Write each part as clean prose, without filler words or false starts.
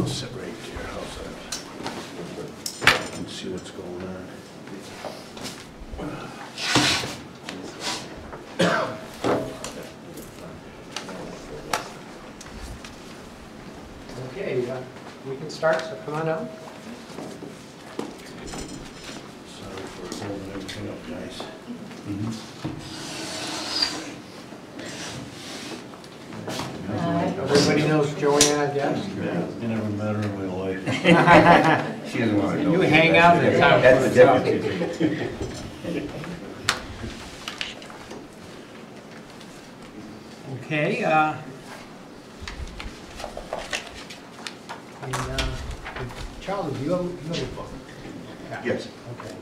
sit right there, how's that? I can see what's going on. Okay, we can start, so come on up. Sorry for holding everything up, guys. Everybody knows Joanne, I guess? Yeah, I never met her in my life. She doesn't want to know. You hang out in the town. That's the difference. Okay, Charlie, do you have a book? Yeah. Yes. Okay.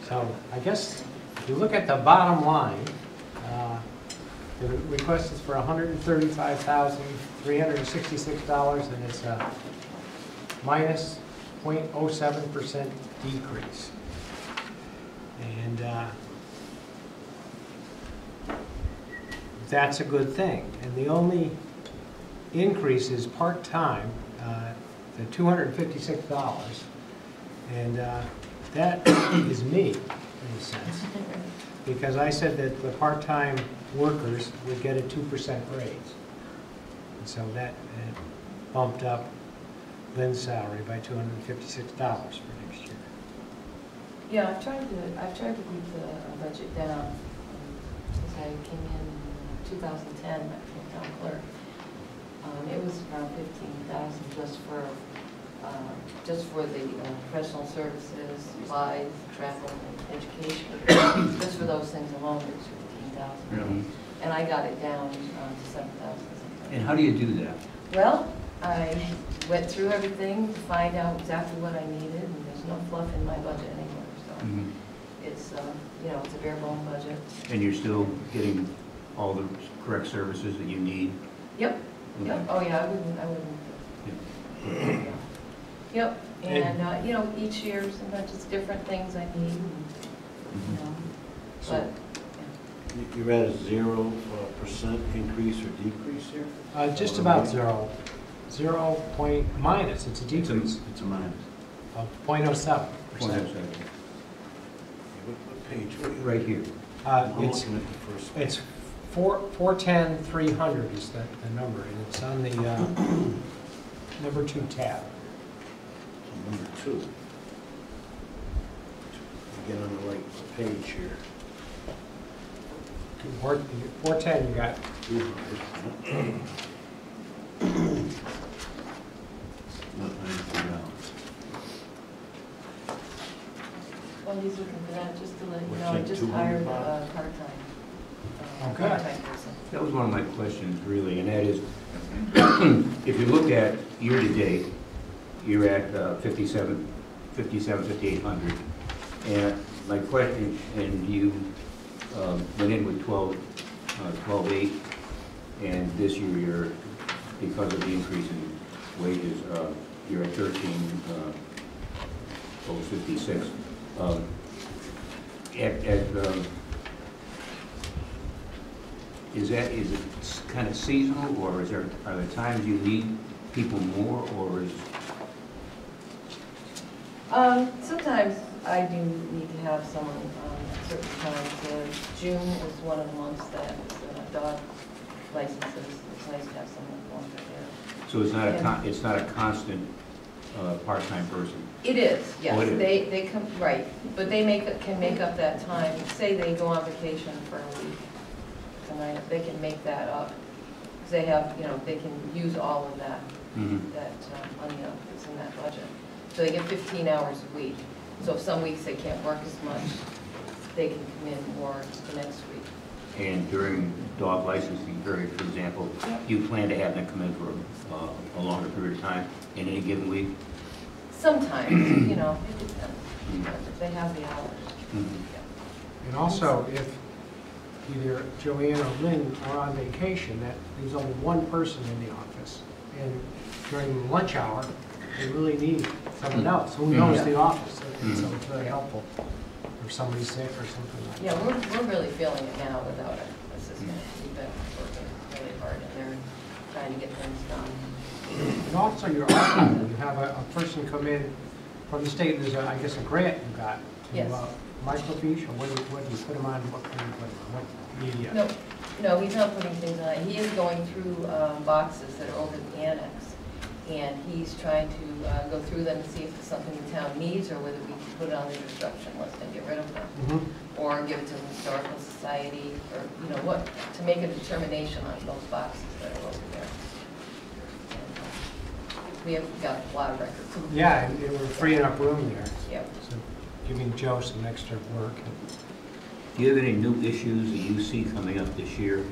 So I guess if you look at the bottom line, the request is for $135,366, and it's a minus 0.07% decrease. And that's a good thing. And the only increase is part-time, the $256. And that is me, in a sense. Because I said that the part-time workers would get a 2% raise. And so that bumped up Lynn's salary by $256 for next year. Yeah, I've tried to keep the budget down. Since I came in 2010, I became town clerk. It was around $15,000 just for the professional services, supplies, travel, and education. Just for those things alone, it was $15,000. And I got it down to $7,000. And how do you do that? Well, I went through everything to find out exactly what I needed, and there's no fluff in my budget anymore. So it's it's a bare bone budget. And you're still getting all the correct services that you need? Yep. Okay. Yep. Oh yeah, I wouldn't. Yeah. Yep. And each year sometimes it's different things I need. But You're at a 0% increase or decrease here? Just about zero. 0 point minus, it's a decrease It's a minus. of 0.07%. What page? Right here. I'm It's looking at the first one. It's 410,300 is the number, and it's on the number 2 tab. Number 2. Get on the right page here. 410 you got. 200. Not anything else. well, he's looking for that just to let you What's know. I that, just 200 hired a bucks? part-time. Okay. Part-time person. That was one of my questions, really, and that is, if you look at year-to-date, you're at 5,800. And my question, and you went in with 12.8, and this year you're, because of the increase in wages, you're at 13,056. Is it kind of seasonal, or are there times you need people more, or is? Sometimes I do need to have someone at certain times. June is one of the months that dog licenses. It's nice to have someone going there. So it's not a constant part-time person? It is, yes. Oh, it is. They come, right, but they can make up that time. Say they go on vacation for a week, and they can make that up. Because they have, they can use all of that, that money that's in that budget. So they get 15 hours a week. So if some weeks they can't work as much, they can come in more the next week. And during dog licensing period, for example, you plan to have them come in for a longer period of time in any given week? Sometimes, it depends. If they have the hours. And also, if either Joanne or Lynn are on vacation, that there's only one person in the office. And during lunch hour, they really need someone else who knows the office. And so it's very helpful if somebody's sick or something like that. Yeah, we're really feeling it now without an assistant. We've been working really hard and they're trying to get things done. And also your archive, you have a person come in from the state, there's, I guess, a grant you got. to, Yes. Microfiche, or what do you put them on, what can you put them on, what media? No, he's not putting things on. He is going through boxes that are over the annex, and he's trying to go through them and see if it's something the town needs, or whether we can put it on the destruction list and get rid of them, Mhm. or give it to the historical society, or, you know, what, to make a determination on those boxes that are over there. And, we have got a lot of records. Yeah, and we're freeing up room there, Yep. so giving Joe some extra work. Do you have any new issues that you see coming up this year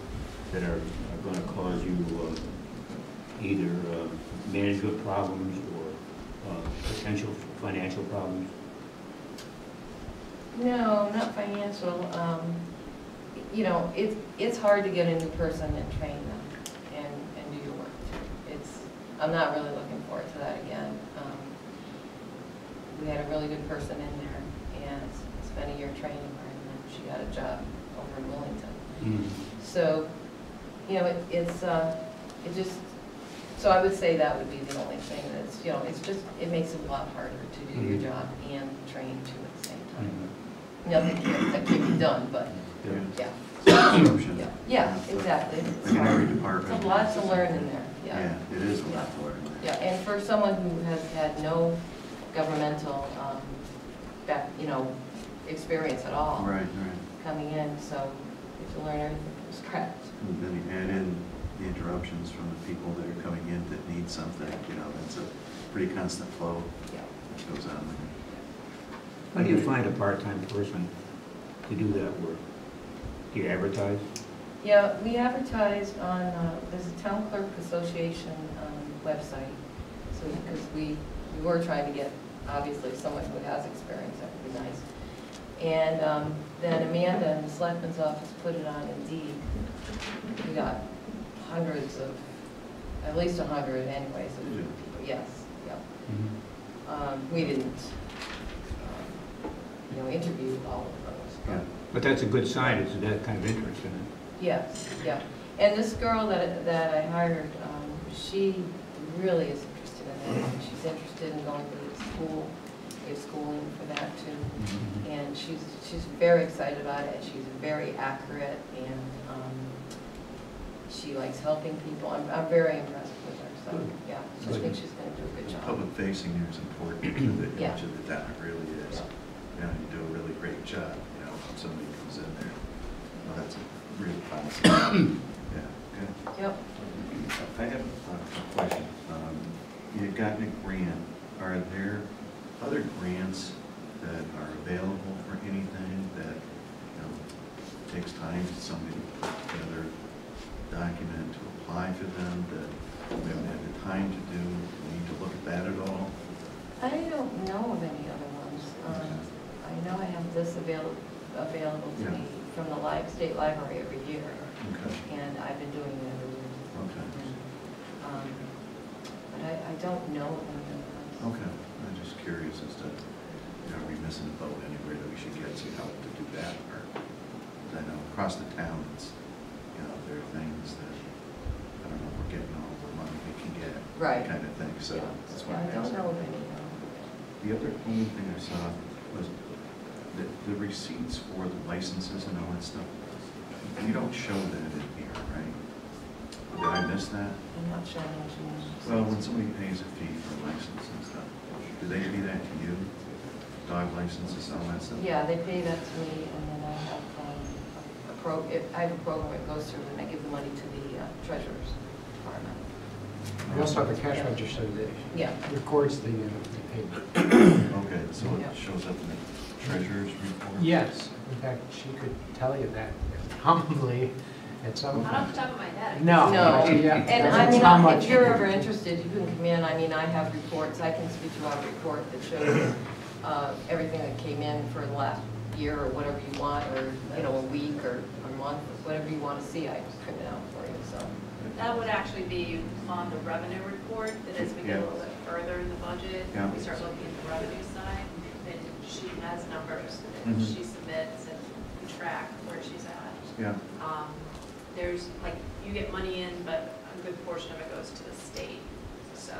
that are going to cause you either management problems or potential financial problems? No, not financial. You know, it's hard to get a new person and train them and do your work. I'm not really looking forward to that again. We had a really good person in there and spent a year training her, and then she got a job over in Wilmington. So, you know, it just, so I would say that would be the only thing that's, you know, it makes it a lot harder to do your job and train too at the same time. Nothing that can be done, but, yeah. Disruption. Yeah, exactly. It's Like in every hard. department. It's a lot to learn in there, Yeah, it is a lot to learn. Yeah, and for someone who has had no governmental, you know, experience at all. Right. Coming in, so you have to learn everything from scratch. And then you add in the interruptions from the people that are coming in that need something, you know, that's a pretty constant flow Yeah. that goes on. How do you find a part-time person to do that work? Do you advertise? Yeah, we advertised on, there's a Town Clerk Association website, so, because we were trying to get, obviously, someone who has experience, that would be nice. And then Amanda in the Selectmen's office put it on Indeed. We got hundreds of, at least 100 anyways, of people, yes, yeah. We didn't, you know, interview all of those. Yeah. But that's a good sign, it's that kind of interest in it. Yes, yeah. And this girl that I hired, she really is interested in it. She's interested in going to school, get schooling for that too. And she's very excited about it, and she's very accurate, and she likes helping people. I'm very impressed with her, so, yeah. So I think she's going to do a good job. Public facing here is important to the image of the town, it really is. You know, you do a really great job, you know, when somebody comes in there. Well, that's a real positive. Yeah, good. Yep. I have a question. You've gotten a grant. Are there other grants that are available for anything that, you know, takes time for somebody to put together a document to apply for them that we haven't had the time to do? Do we need to look at that at all? I don't know of any other ones. I know I have this available to me from the state library every year, Okay. and I've been doing it every year. Okay. But I don't know of any other ones. Okay. I'm just curious as to, you know, are we missing a boat anywhere that we should get some help to do that? Or, 'cause I know across the town, it's, you know, there are things that, I don't know, we're getting all the money we can get. Right. Kind of thing, so Yeah. that's why I I don't asked. know of any. The other only thing I saw was the receipts for the licenses and all that stuff. You don't show that in here, right? Did I miss that? I'm not sure what you mean. Well, when somebody pays a fee for a license and stuff, do they pay that to you? Dog licenses, all that stuff? Yeah, they pay that to me, and then I have I have a program that goes through, and I give the money to the treasurer's department. We also have a cash register that Yeah. records the payment. Okay, so Yeah. it shows up in the treasurer's report? Yes, in fact, she could tell you that humbly at some Not off point. the top of my head. No. No, Yeah, and I that's mean, how much- if you're ever interested, you can come in. I mean, I have reports, I can speak to you about a report that shows everything that came in for the last year, or whatever you want, or, you know, a week or a month, whatever you want to see, I just print it out for you, so. That would actually be on the revenue report, that as we get a little bit further in the budget, Yeah. we start looking at the revenue side, and she has numbers that Mhm. she submits, and we track where she's at. Yeah, There's, like, you get money in, but a good portion of it goes to the state. So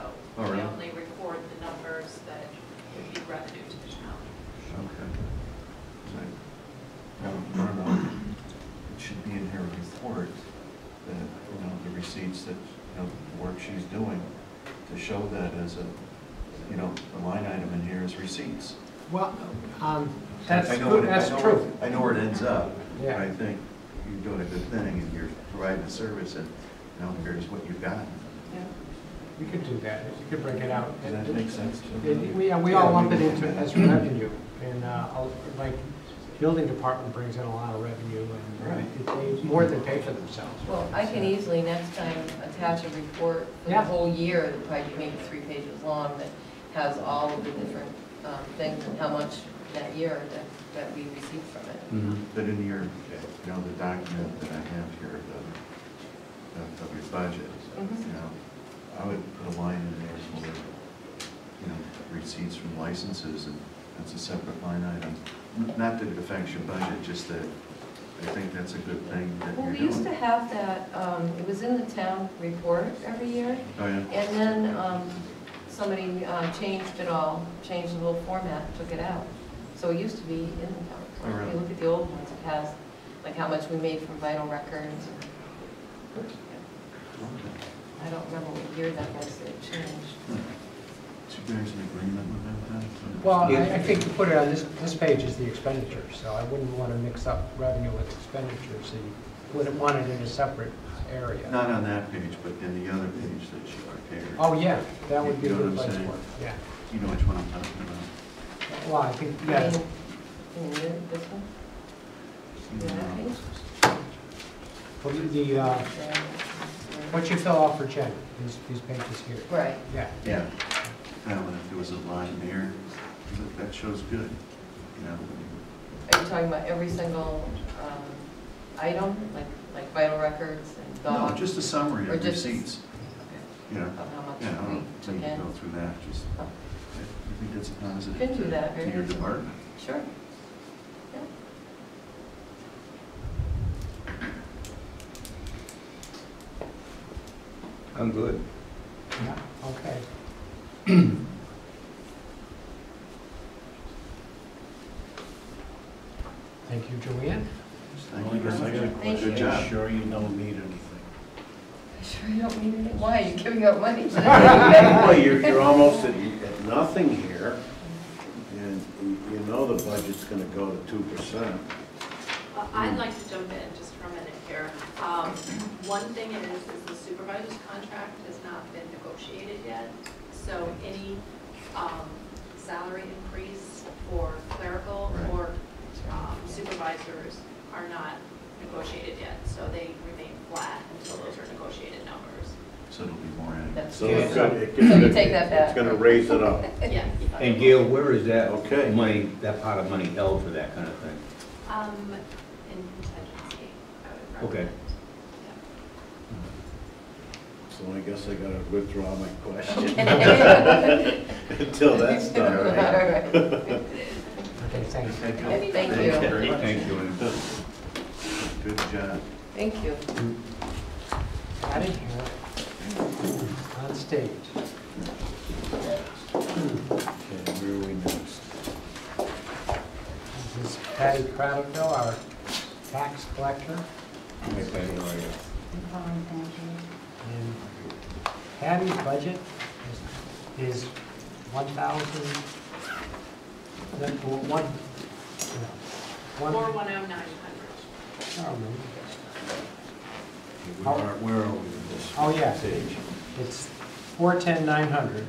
receipts that, the work she's doing, to show that as a, a line item in here as receipts. Well, I that's know true, what- I that's know true. where- I know where it ends up. Yeah. But I think you're doing a good thing, and you're providing a service, and, here's what you've got. You could do that, you could break it out. Does that make sense to We all lump it into as revenue, and like, building department brings in a lot of revenue, Right. and they more than pay for themselves. Well, I can easily next time attach a report for the Yeah. whole year, that'll probably be maybe 3 pages long, that has all of the different things and how much that year that we received from it. But in your, the document that I have here of your budget, I would put a line in there for, receipts from licenses, and that's a separate line item. Not that it affects your budget, just that I think that's a good thing that Well, you're we doing. used to have that, it was in the town report every year, Oh, yeah? and then somebody changed it all, changed the little format, took it out. So it used to be in the town Oh, report. really? If you look at the old ones, it has, like, how much we made from vital records. I don't remember what year that was that it changed. So you guys in agreement with that then? Well, I think to put it on this page is the expenditure, so I wouldn't want to mix up revenue with expenditures, so you wouldn't want it in a separate area. Not on that page, but in the other page that you prepared. Oh, yeah, that would be a You know good what I'm place saying? for it, yeah. You know which one I'm talking about? Well, I think, I yeah, mean, this one? The other page? well, what you fill out for Jen, these pages here. Right. Yeah. Yeah. I don't know if there was a line there, that shows good, Are you talking about every single item, like vital records and No, dog? just a summary Or of just- receipts, Okay. you know. Of how much Yeah, I we don't took think you in? go through that, just, Oh. I think that's a positive Can do that, to very your easily. department. Sure. Yeah. I'm good. Yeah, okay. Thank you, Joanne. Thank you very much. Thank Good you. job. Sure you don't need anything. Sure you don't need it? Why, are you giving out money today? Well, you're almost at nothing here, and you know the budget's gonna go to 2%. I'd like to jump in just for a minute here. One thing is the supervisor's contract has not been negotiated yet, so any salary increase for clerical Right. or supervisors are not negotiated yet, so they remain flat until those are negotiated numbers. So it'll be more in. That's So good. it's gonna, So you take that back. It's gonna raise it up. Yeah. And Gail, where is that Okay. money, that pot of money held for that kind of thing? In contingency, I would Okay. recommend. So I guess I gotta withdraw my question Okay. until that's done, All right? right. Okay, thanks. Thank you. Thank Thank you. you very much. Thank you. And Good job. Thank you. Patty, you're on stage. Okay, where are we next? This is Patty Craddockville, our tax collector. Hi, Patty, how are you? And Patty's budget is 1,000, one, one, 410,900. oh, Where are we with this? Oh, yeah. Page. it's 410,900,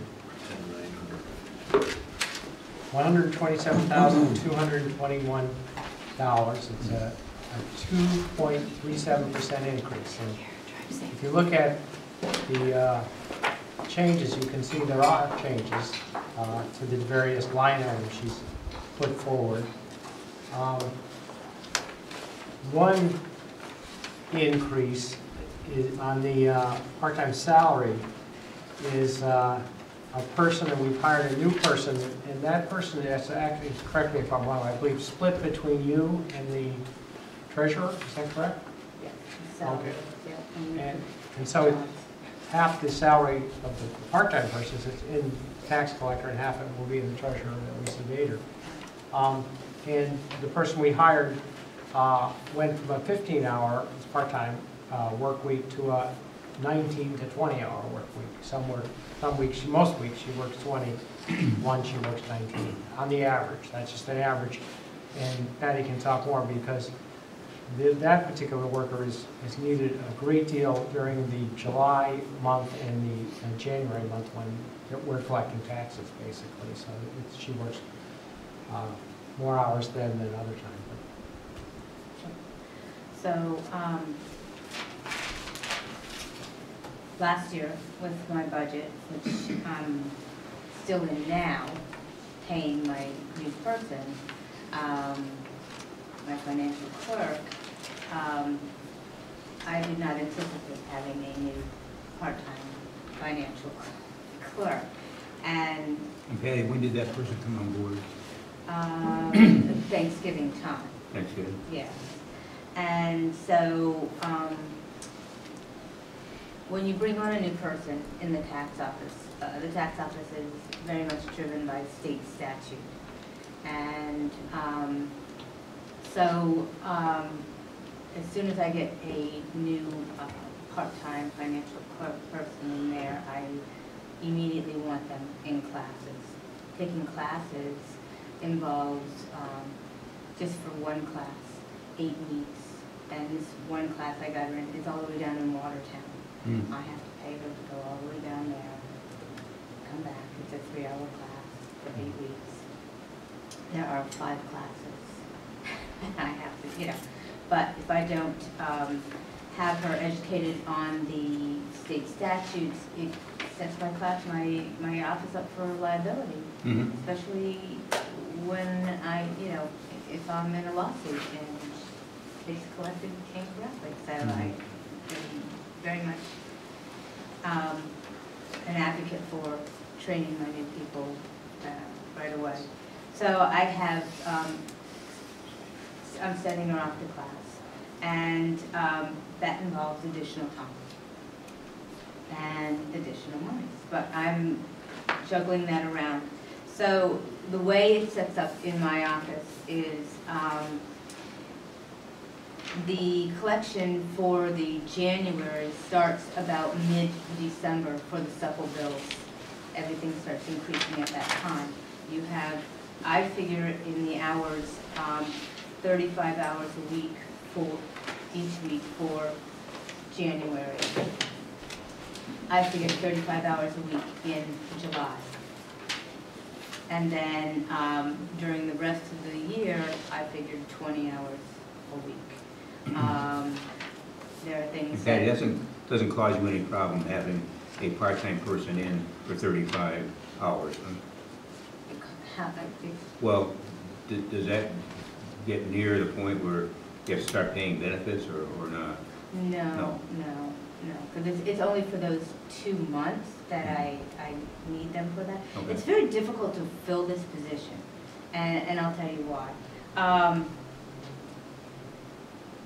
10,900. $127,221. It's a 2.37% increase. And if you look at the changes, you can see there are changes to the various line items she's put forward. One increase is on the part-time salary is a person, and we've hired a new person, and that person is actually, correct me if I'm wrong, I believe split between you and the treasurer, is that correct? Okay. And so half the salary of the part-time person is in tax collector and half of it will be in the treasurer, at least the Vader. And the person we hired went from a 15-hour part-time work week to a 19 to 20-hour work week. Some weeks, most weeks, she works 20, one she works 19, on the average. That's just an average. And Patty can talk more because that particular worker is needed a great deal during the July month and the January month when we're collecting taxes, basically. So she works more hours than other time. So, last year with my budget, which I'm still in now, paying my new person, my financial clerk, I did not anticipate having a new part-time financial clerk. And Patty, when did that person come on board? Thanksgiving time. Thanksgiving? Yes. And so, when you bring on a new person in the tax office is very much driven by state statute. And as soon as I get a new part-time financial clerk person in there, I immediately want them in classes. Taking classes involves, just for one class, 8 weeks. And this one class I got her in is all the way down in Watertown. I have to pay her to go all the way down there, come back. It's a 3-hour class for 8 weeks. There are 5 classes. And I have to, but if I don't have her educated on the state statutes, it sets my office up for liability, especially when if I'm in a lawsuit and it's collected incorrectly. So I am very much an advocate for training my new people right away. So I have, I'm sending her off to class, and that involves additional time and additional monies, but I'm juggling that around. So the way it sets up in my office is the collection for the January starts about mid-December for the supple bills. Everything starts increasing at that time. You have, I figure in the hours, 35 hours a week for each week for January. I figured 35 hours a week in July. And then during the rest of the year, I figured 20 hours a week. There are things Patty, doesn't cause you any problem having a part-time person in for 35 hours, huh? Well, does that get near the point where you have to start paying benefits or not? No. Because it's only for those 2 months that I need them for that. Okay. It's very difficult to fill this position, and I'll tell you why.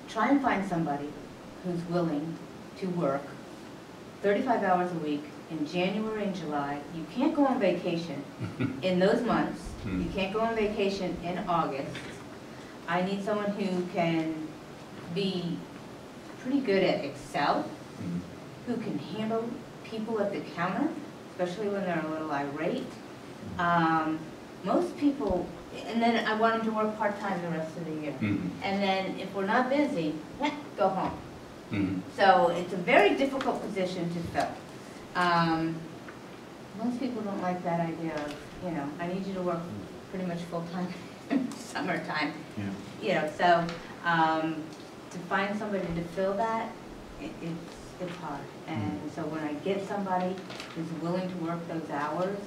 Try and find somebody who's willing to work 35 hours a week in January and July. You can't go on vacation in those months. You can't go on vacation in August. I need someone who can be pretty good at Excel, who can handle people at the counter, especially when they're a little irate. Most people, and then I want them to work part-time the rest of the year. And then if we're not busy, go home. So it's a very difficult position to fill. Most people don't like that idea of, I need you to work pretty much full-time in summertime. So to find somebody to fill that, it's hard. And so when I get somebody who's willing to work those hours,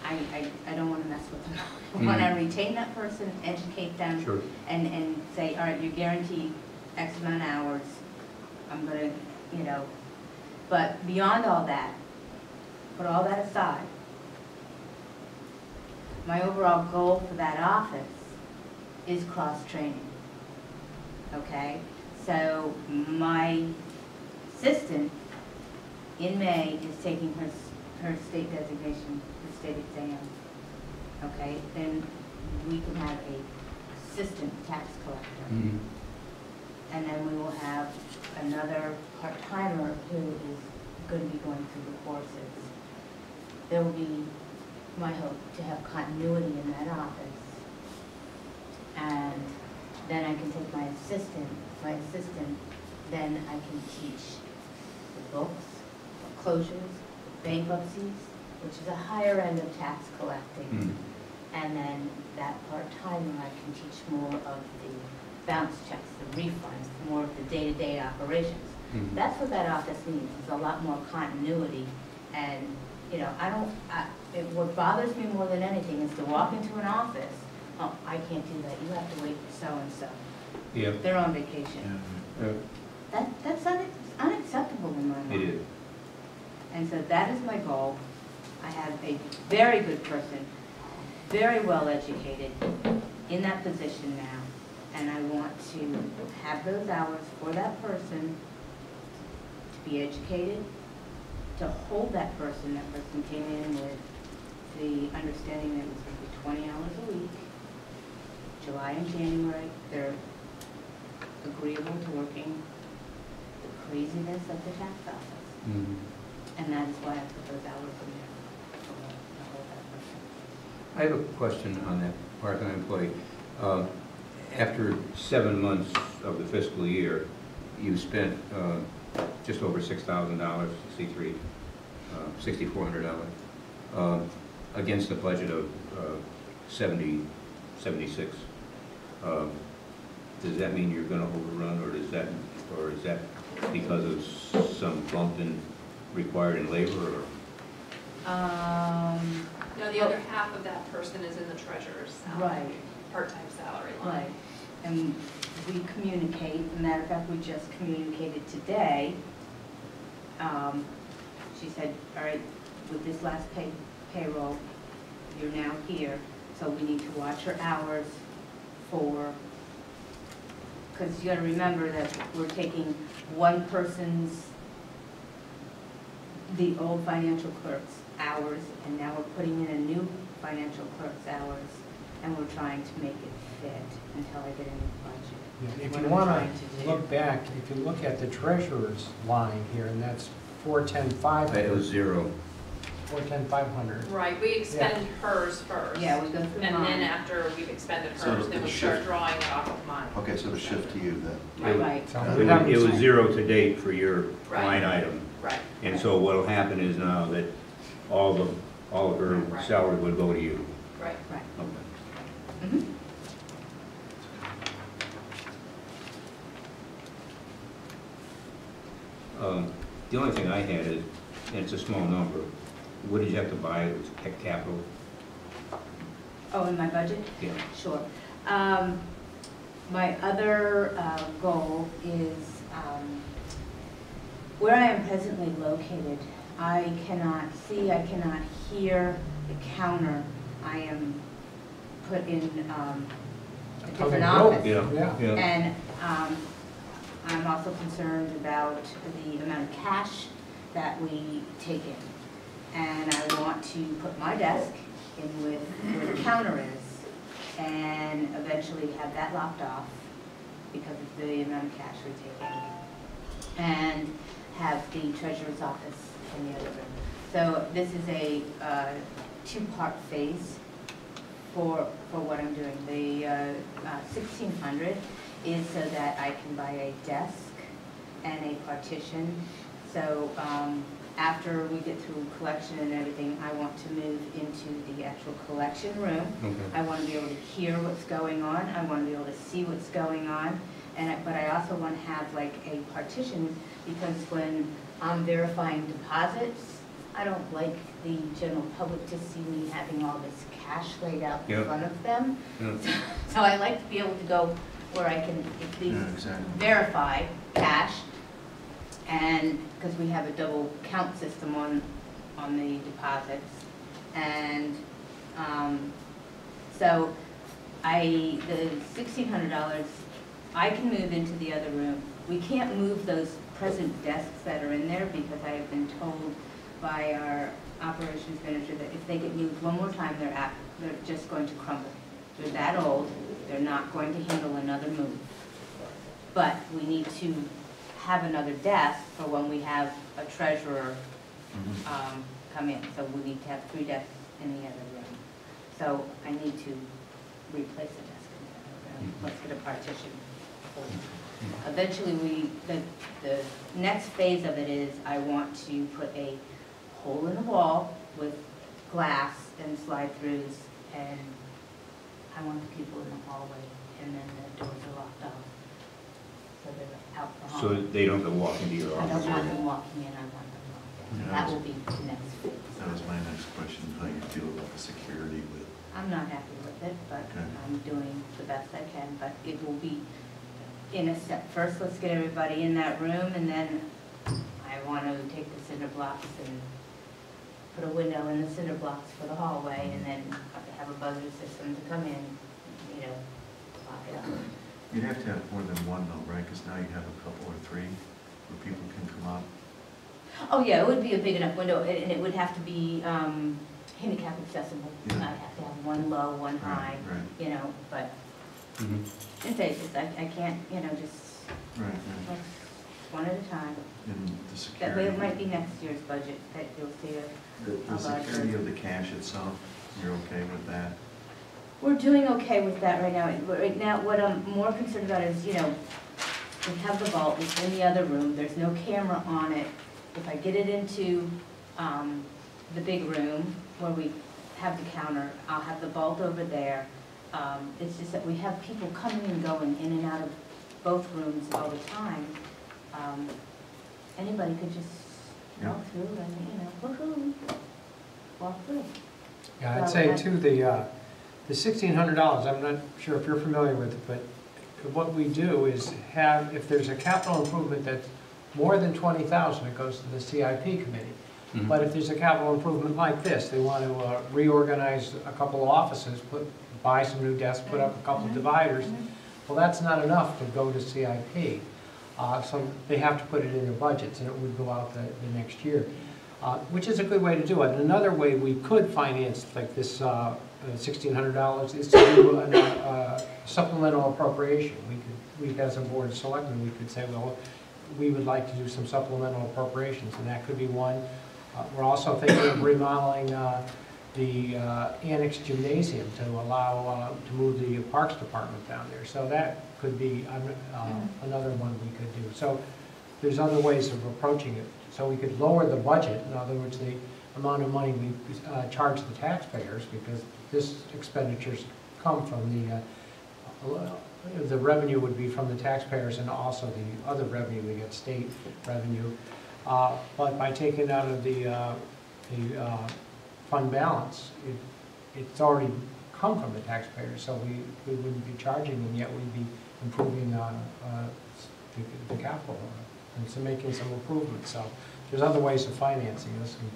I don't want to mess with them. I want to retain that person, educate them, Sure. and say, all right, you're guaranteed X amount of hours. I'm going to, but beyond all that, put all that aside, my overall goal for that office is cross-training, okay? So my assistant in May is taking her state designation, the state exam, okay? Then we can have a assistant tax collector. and then we will have another part-timer who is going to be going through the courses. There will be my hope to have continuity in that office. And then I can take my assistant, then I can teach the books, closures, bankruptcies, which is a higher end of tax collecting. And then that part-timer, I can teach more of the bounce checks, the refunds, more of the day-to-day operations. That's what that office needs, is a lot more continuity. And, you know, what bothers me more than anything is to walk into an office, oh, I can't do that, you have to wait for so-and-so. Yeah. They're on vacation. That's unacceptable in my mind. It is. And so that is my goal. I have a very good person, very well educated in that position now. And I want to have those hours for that person to be educated, to hold that person. That person came in with the understanding that it was going to be 20 hours a week. July and January, they're agreeable to working the craziness of the tax office. And that is why I put those hours in there to hold that person. I have a question on that part-time employee. After 7 months of the fiscal year, you spent just over $6,000, $6,400, against a budget of $76. Does that mean you're going to overrun, or is that because of some bump in required in labor, or? No, the other half of that person is in the treasurer's salary. Right. Part-time salary line. Right. And we communicate, as a matter of fact, we just communicated today. She said, all right, with this last payroll, you're now here, so we need to watch her hours for, because you gotta remember that we're taking one person's, the old financial clerk's hours, and now we're putting in a new financial clerk's hours, and we're trying to make it fit until I get a new budget. Yeah, if What you I'm want trying to do. look back, if you look at the treasurer's line here, and that's 410,500. It was zero. 410,500. Right, we expend hers first. Yeah, we go through And mine. then after we've expended So hers, then the we start shift- drawing it off of mine. Okay, so the shift to you then. Right. So It we was, haven't- it was zero to date for your Right. line item. Right. And so what'll happen is now that all of her Right. salary would go to you. Right. Right. Okay. Mhm. The only thing I had is, and it's a small number, what did you have to buy at capital? Oh, in my budget? Yeah. Sure. My other goal is where I am presently located. I cannot see, I cannot hear the counter. I am put in a different office. Yeah. And I'm also concerned about the amount of cash that we take in. And I want to put my desk in with where the counter is and eventually have that locked off because of the amount of cash we take in. And have the treasurer's office in the other room. So this is a two-part phase for what I'm doing. The 1,600 is so that I can buy a desk and a partition. So after we get through collection and everything, I want to move into the actual collection room. Okay. I want to be able to hear what's going on. I want to be able to see what's going on. But I also want to have like a partition because when I'm verifying deposits, I don't like the general public to see me having all this cash laid out in front of them. So I like to be able to go where I can at least verify cash, and because we have a double count system on the deposits, and so the $1,600 I can move into the other room. We can't move those present desks that are in there because I have been told by our operations manager that if they get moved one more time, they're just going to crumble. They're that old, they're not going to handle another move. but we need to have another desk for when we have a treasurer come in. So we need to have 3 desks in the other room. So I need to replace a desk in the other room. Let's get a partition. Eventually, the next phase of it is I want to put a hole in the wall with glass and slide-throughs, and I want the people in the hallway, and then the doors are locked off. So they're out the hallway. So they don't go walk into your I office? don't want them walking in, I want them locked in. Yeah. That will be the next phase. That was my next question, how you feel about the security with, I'm not happy with it, but Okay. I'm doing the best I can, but it will be in a step. First, let's get everybody in that room, and then I want to take the cinder blocks and put a window in the cinder blocks for the hallway, and then have a buzzer system to come in, you know, lock it up. you'd have to have more than one though, right? Because now you have a couple or 3 where people can come up. Oh, yeah, it would be a big enough window, and it would have to be handicap accessible. Yeah. I'd have to have one low, one high, Right, you know, but Mhm. in phases, I can't, you know, just right. like, one at a time. And the That way security. it might be next year's budget that you'll see it. The security of the cash itself, you're okay with that? We're doing okay with that right now. Right now, what I'm more concerned about is, you know, we have the vault, it's in the other room, there's no camera on it. If I get it into the big room where we have the counter, I'll have the vault over there. It's just that we have people coming and going in and out of both rooms all the time. Anybody could just walk through and, you know, woo-hoo, walk through. Yeah, I'd say too, the $1,600, I'm not sure if you're familiar with it, but what we do is have, if there's a capital improvement that's more than $20,000, it goes to the CIP committee. Mhm. But if there's a capital improvement like this, they want to reorganize a couple of offices, buy some new desks, put up a couple of dividers, well, that's not enough to go to CIP. So they have to put it in their budgets, and it would go out the next year, which is a good way to do it. And another way we could finance like this $1,600 is to do a supplemental appropriation. We as a board of selectmen, we could say, well, we would like to do some supplemental appropriations, and that could be one. We're also thinking of remodeling the annex gymnasium to allow, to move the Parks Department down there. So that could be another one we could do. So there's other ways of approaching it. So we could lower the budget, in other words, the amount of money we charge the taxpayers, because this expenditures come from the revenue would be from the taxpayers and also the other revenue, we get state revenue. But by taking it out of the fund balance, it's already come from the taxpayers, so we wouldn't be charging them, yet we'd be improving the capital and so making some improvements. So there's other ways of financing this, and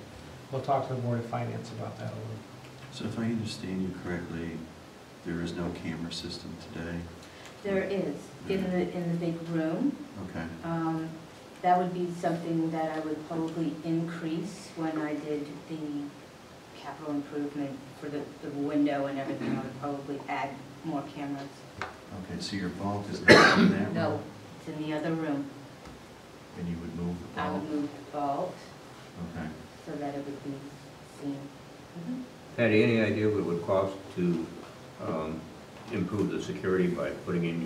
we'll talk to the Board of Finance about that a little. So if I understand you correctly, there is no camera system today? There is, in the big room. Okay. That would be something that I would probably increase when I did the capital improvement for the window and everything. I would probably add more cameras. Okay, so your vault is not in that room? No, it's in the other room. And you would move the I vault? would move the vault Okay. so that it would be seen. Patty, any idea what it would cost to improve the security by putting in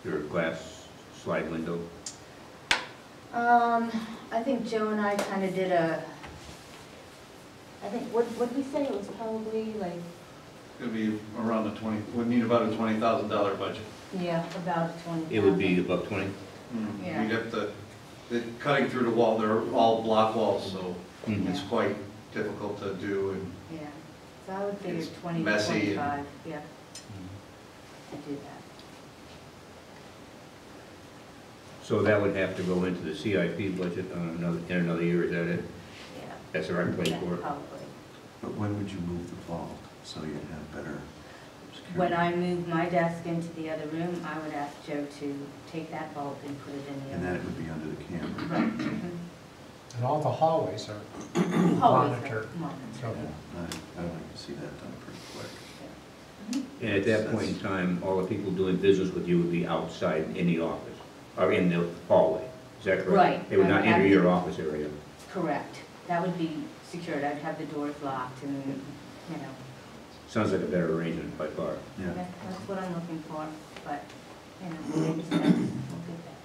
your glass slide window? I think Joe and I kind of did I think, what did we say? It was probably like, It's gonna be around the 20, would need about a $20,000 budget. yeah, about 20. It would be about 20? Yeah. We'd have to, cutting through the wall, they're all block walls, so Mhm. it's quite difficult to do, and Yeah, so I would figure It's 20 to messy and- 25, yeah. I'd do that. So that would have to go into the CIP budget in another year, is that it? Yeah. That's the right place Yeah, for it? probably. But when would you move the vault so you'd have better security? When I move my desk into the other room, I would ask Joe to take that vault and put it in the And then other it would be under the camera? room. Right. And all the hallways are Always monitored. monitored. So, I'd like to see that done pretty quick. And at that point in time, all the people doing business with you would be outside in the office? are in the hallway, is that correct? Right. They would not I would enter have your the- office area. Correct. That would be secured. I'd have the doors locked and, you know, Sounds like a better arrangement by far. Yeah. that's what I'm looking for, but, you know, maybe steps, we'll get there.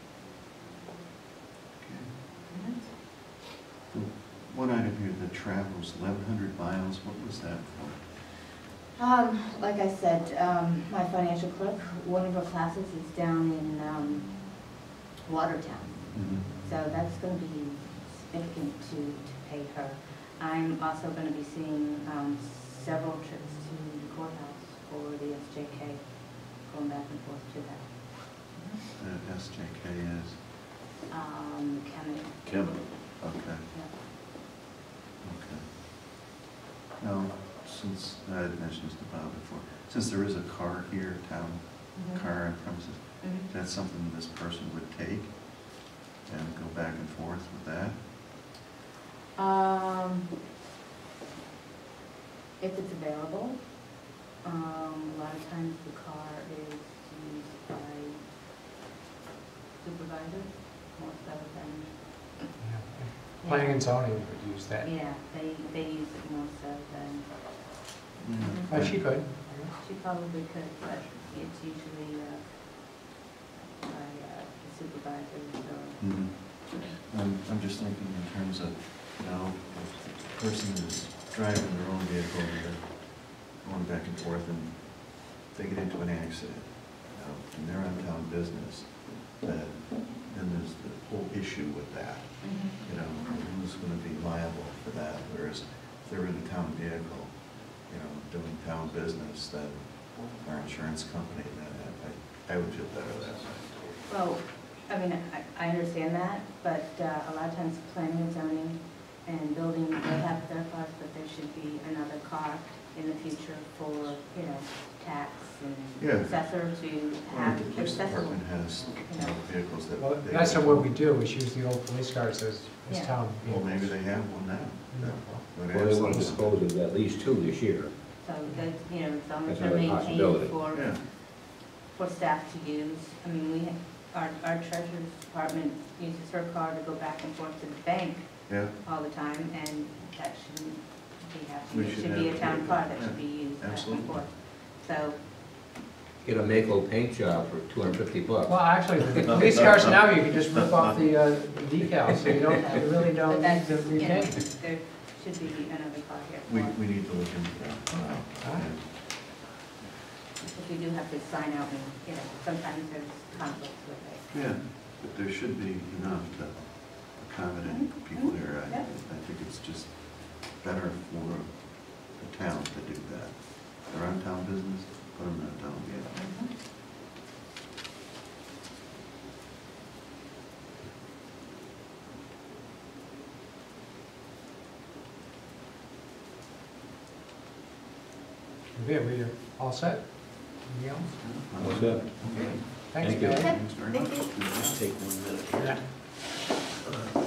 Okay. The one item here, the travels, 1,100 miles, what was that for? Like I said, my financial clerk, one of her classes is down in Watertown. So that's going to be significant to pay her. I'm also going to be seeing several trips to the courthouse for the SJK, going back and forth to that. The SJK is, Kennedy. Kevin. okay, Yeah. okay. Now, since, I had mentioned this to Bob before, since there is a car here, town Mhm. car on premises, Mhm. is that something this person would take and go back and forth with that? If it's available, a lot of times the car is used by supervisors, most of them. Yeah. Planning and zoning would use that. Yeah, they use it most of them. Oh, she could. She probably could, but it's usually by the supervisors or. Mhm. I'm just thinking in terms of, you know, if the person is driving their own vehicle, and they're going back and forth, and they get into an accident, you know, and they're on town business, then there's the whole issue with that. You know, who's gonna be liable for that, whereas if they're in a town vehicle, you know, doing town business, then our insurance company, then I would feel better that way. Well, I mean, I understand that, but a lot of times planning and zoning and building, they have their cars, but there should be another car in the future for, you know, tax and Yeah. assessor to Well, have the police accessible. department has, you know, vehicles that. Well, they that's can- what we do, is use the old police cars as Yeah. town Well, vehicles. maybe they have one now. That would Well, they want to absolutely- dispose of at least 2 this year. So that, you know, as long as That's they're another maintained possibility. Yeah. for staff to use. I mean, our treasurer's department uses her car to go back and forth to the bank Yeah, all the time, and that shouldn't be We happening. It should should be a have- town car that yeah, should be used back and absolutely. forth. So, Get a Mako paint job for $250. Well, actually, the police cars now, you can just rip off the decals, so you don't, you really don't but need that's, to you know, repaint. there should be another car here. we need to look into that. All right. And Because we do have to sign out and, you know, sometimes there's conflicts with it. Yeah, but there should be enough to accommodate people here. Yep. I think it's just better for the town to do that. They're on town business, put them in a town vehicle. Okay, we're all set? Anything else? What's that? Okay. Thanks, Thank you. guys. Thanks very much. Just take 1 minute here. Yeah.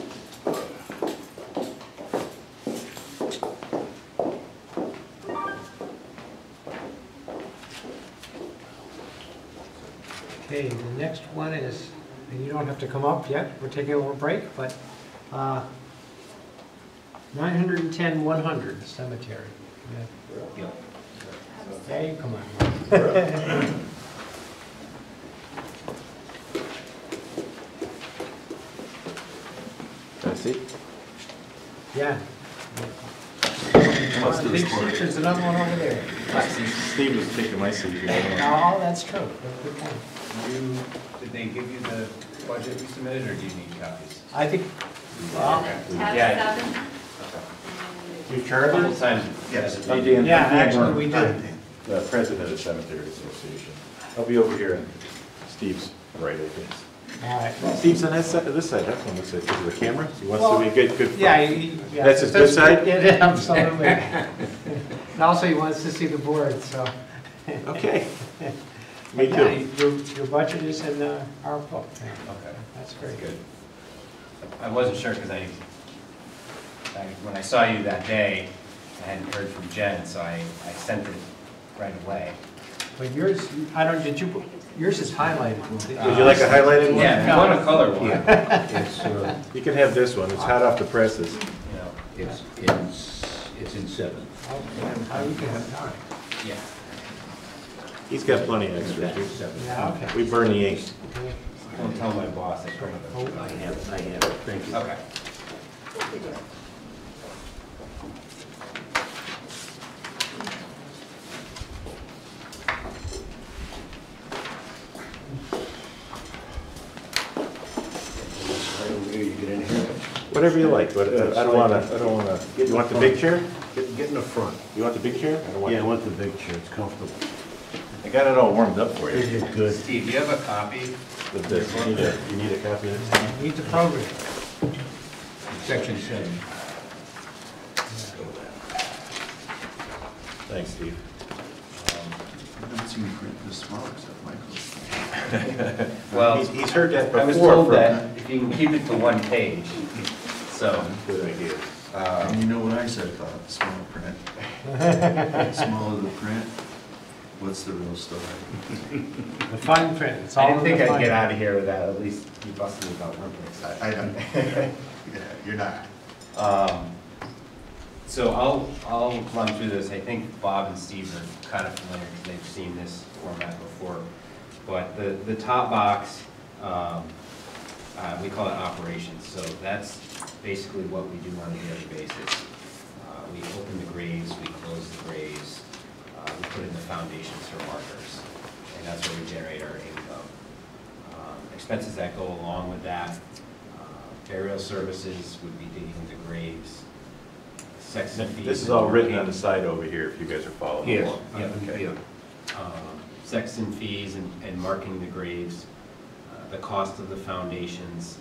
Okay, the next one is, and you don't have to come up yet, we're taking a little break, but 910-100 cemetery. Yeah. Hey, come on. Can I see? Yeah. Must do Big this for seat, there's another one over there. Steve was taking my seat. Oh, that's true. Good point. Did they give you the budget we submitted, or do you need copies? I think, well, Tab 7. You A chartered? couple times. Yes. I'm Dan. yeah, I'm Dan actually, Byrne, we Hi, did. Dan. the president of the Cemetery Association. I'll be over here on Steve's right, I think. All right. Steve's on that side, this side, that's on this side, because of the camera, he wants Well, to be good. Yeah. Yeah. That's his good side? Yeah, absolutely. And also, he wants to see the board, so. Okay. Me Yeah, too. your budget is in our book. Okay, That's very that's good. good. I wasn't sure, because when I saw you that day, I hadn't heard from Jen, so I sent it right away. But yours, I don't, did you, yours is highlighted. Would you like a highlighted one? Yeah, if you want a color one. It's, You can have this one, it's hot off the presses. You know, it's in 7. How you can have time. yeah. He's got plenty of extras. It's 7. Yeah, okay. We burn the ink. Don't tell my boss I come Oh, with I have it, thank you. it. Okay. You get in here. Whatever you like, but I don't wanna, you want the big chair? Get in the front. You want the big chair? I don't want. Yeah, I want the big chair, it's comfortable. I got it all warmed up for Is you. it good? Steve, do you have a copy? With this, you need a copy of this? Need the program. Section 7. Thanks, Steve. I haven't seen you print this small except Michael's. Well, He's heard that before. I was told from- that if you can keep it to one page, so. Good idea. And you know what I said about small print? Smaller the print, what's the real story? The fine print, it's I all didn't in think the I'd fine get print. out of here without at least you busting me about one thing. I don't, yeah, you're not. So I'll run through this. I think Bob and Steve are kind of familiar because they've seen this format before. But the top box, we call it operations. So that's basically what we do on a daily basis. We open the graves, we close the graves, we put in the foundations for markers, and that's where we generate our income. Expenses that go along with that, burial services would be digging the graves, sex and fees. This is all written on the side over here, if you guys are following Yes, along. yeah, Okay. yeah. Sex and fees and marking the graves, the cost of the foundations.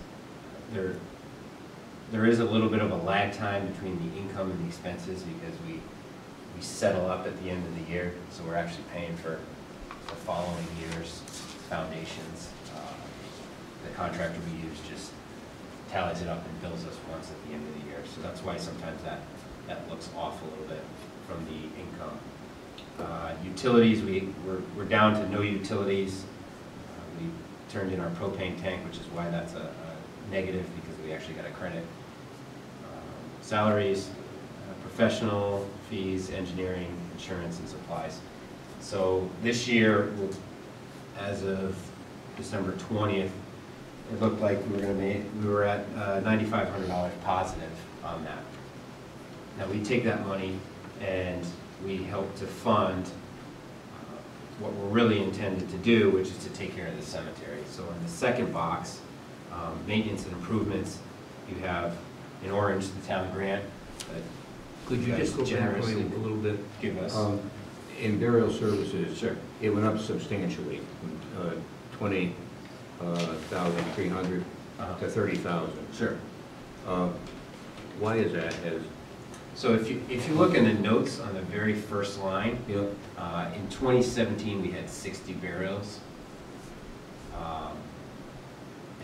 There is a little bit of a lag time between the income and the expenses because we settle up at the end of the year, so we're actually paying for the following year's foundations. The contractor we use just tallies it up and bills us once at the end of the year, so that's why sometimes that looks off a little bit from the income. Utilities, we're down to no utilities. We turned in our propane tank, which is why that's a negative, because we actually got a credit. Salaries, professional fees, engineering, insurance, and supplies. So this year, as of December 20th, it looked like we were at $9,500 positive on that. Now we take that money and we help to fund what we're really intended to do, which is to take care of the cemetery. So in the second box, maintenance and improvements, you have in orange the town grant that Could you just go back generously a little bit? give us. In burial services, Sure. it went up substantially, from 20,300 to 30,000. Sure. Why is that? So if you look in the notes on the very first line, You know, in 2017 we had 60 burials.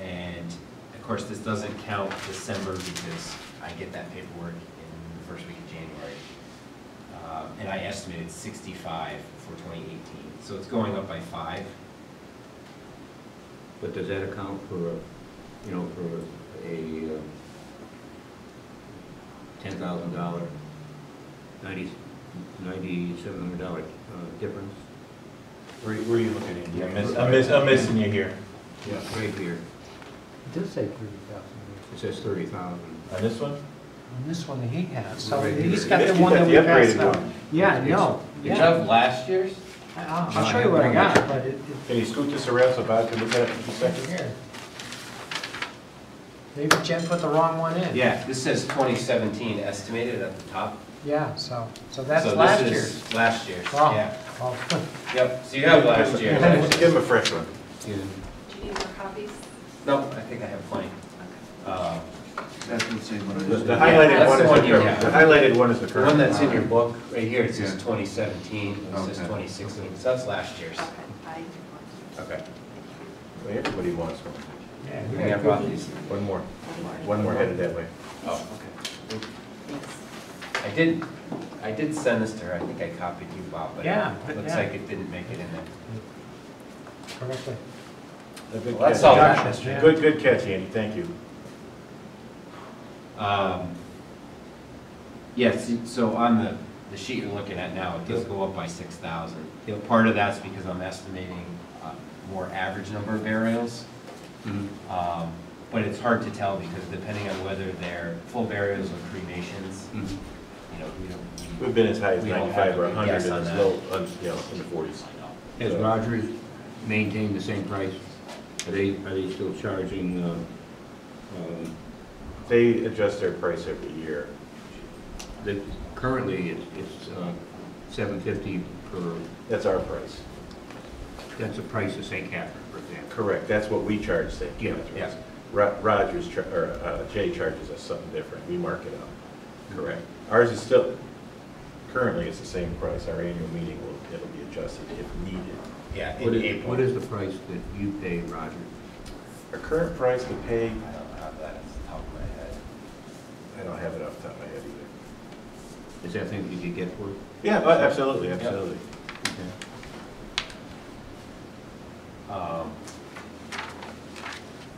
And of course this doesn't count December because I get that paperwork in the first week of January. And I estimated 65 for 2018. So it's going up by 5. but does that account for, for a $10,000, $9,700 difference? Where are you looking at? I'm missing you here. Yeah, right here. It does say 30,000. It says 30,000. On this one? On this one that he has, so Right. he's got You the one got that the we passed upgraded out. one. Yeah, no, Did you yeah. have last year's? I'll show you what I got, but Can you scoot this around so Bob can look at it for a second? here. Maybe Jen put the wrong one in. Yeah, this says 2017 estimated at the top. Yeah, so that's So last this year's. is last year's, Oh, yeah. well, Yep, so you have last year's. Give him a fresh one. Do you need more copies? No, I think I have plenty. That's the same one. The highlighted That's one the is one the you current. have. The highlighted one is the The current. one that's in your book, right here, it says Yeah. 2017, it says Okay. 2016, so that's last year's. Okay, Okay. Well, everybody wants one. yeah, I you think I got brought good- these. One more. One more headed that way. Oh, okay. I did I did send this to her, I think I copied you, Bob, but Yeah, it looks yeah. like it didn't make it in there. Correctly. Good Well, that's catch. all. Got this, Good catch, Andy, thank you. Yes, so on the sheet you're looking at now, it does go up by 6,000. Part of that's because I'm estimating more average number of burials. But it's hard to tell because depending on whether they're full burials or cremations, you know, We've been as high as We don't 95 or have a 100 guess and on as that. low, you know, in the 40s. Has Rogers maintained the same price? Are they still charging, They adjust their price every year. currently it's $750 per, That's our price. that's the price of St. Catherine, for example. Correct, that's what we charge St. Yeah, Catharines. yeah. Rogers, Jay charges us something different, we mark it up. Correct. Ours is still, currently it's the same price, our annual meeting it'll be adjusted if needed. yeah, What in is, April. what is the price that you pay Rogers? Our current price to pay, I don't have that at the top of my head. I don't have it off the top of my head either. Is that thing you could get for it? Yeah, absolutely, absolutely.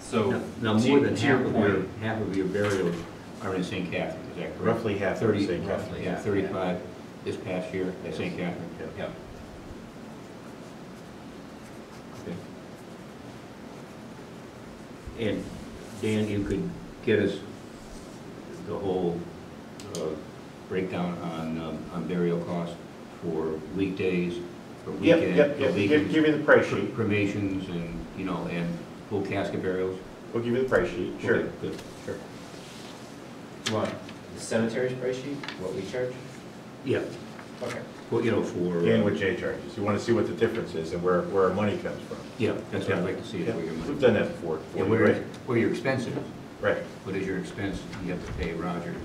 So, Now, to- more than to your point, half of your burials are in St. Catherine, is that correct? Roughly half are in 30, St. Catherine. roughly, yeah, 35 this past year at St. Catherine. yeah. Okay. And Dan, you could get us the whole breakdown on burial costs for weekdays, for weekends, Yep, for give you the price sheet. cremations and, you know, and full casket burials? We'll give you the price sheet, sure. Okay, good. Sure. You want the cemetery's price sheet, what we charge? Yeah, Okay. well, you know, for... And what Jay charges, you want to see what the difference is and where our money comes from. Yeah, that's what I'd like to see, is Yeah, where your money... we've done that before. Yeah, where your expense is. Right, What is your expense? You have to pay Rogers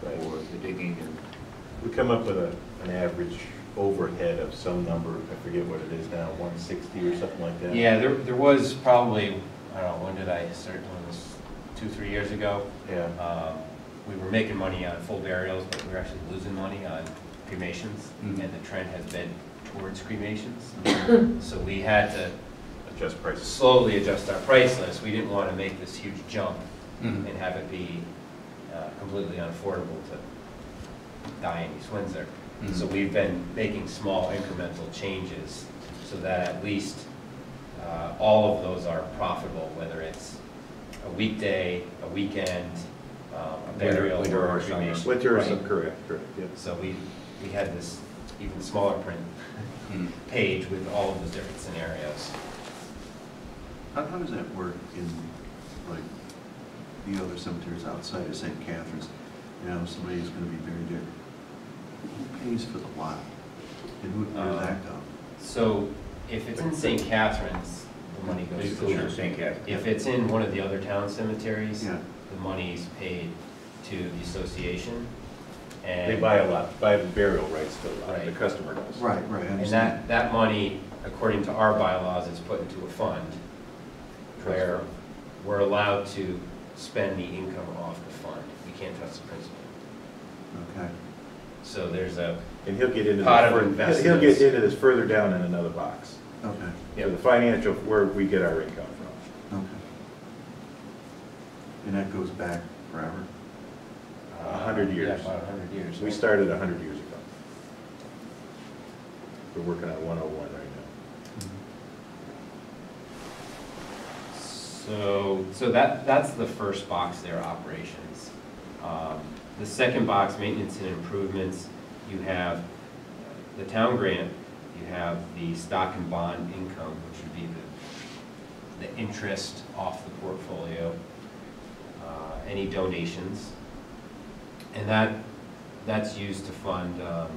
right. for the digging and... We come up with an average overhead of some number, I forget what it is now, 160 or something like that. Yeah, there was probably, I don't know, when did I start doing this? 2-3 years ago. Yeah, We were making money on full burials, but we were actually losing money on cremations, Mhm. and the trend has been towards cremations. So we had to adjust prices. slowly adjust our price list. We didn't want to make this huge jump Mhm. and have it be completely unaffordable to die in East Windsor. Mhm. So we've been making small incremental changes so that at least all of those are profitable, whether it's a weekday, a weekend, a burial, Winter or or a summer. cremation. Winter is Right. correct, yeah. So we had this even smaller print Mhm. page with all of those different scenarios. How does that work in, like, the other cemeteries outside of St. Catherine's? You know, somebody's gonna be buried there. Who pays for the lot? And where does that go? So if it's in St. Catherine's, the money goes It to goes the to church. St. Catherine. If it's in one of the other town cemeteries, Yeah. the money's paid to the association. They And buy a lot, buy the burial rights to a lot, the Right. customer does. Right, I And understand. that money, according to our bylaws, is put into a fund where we're allowed to spend the income off the fund. We can't touch the principal. Okay. So there's a, And he'll get into Pot of this, investments. he'll get into this further down in another box. Okay, So the financial, where we get our income from. okay. And that goes back forever? 100 years. Yeah, about 100 years. We started 100 years ago. We're working on 101 right now. So that's the first box there, operations. The second box, maintenance and improvements, you have the town grant, you have the stock and bond income, which would be the interest off the portfolio, any donations. And that's used to fund the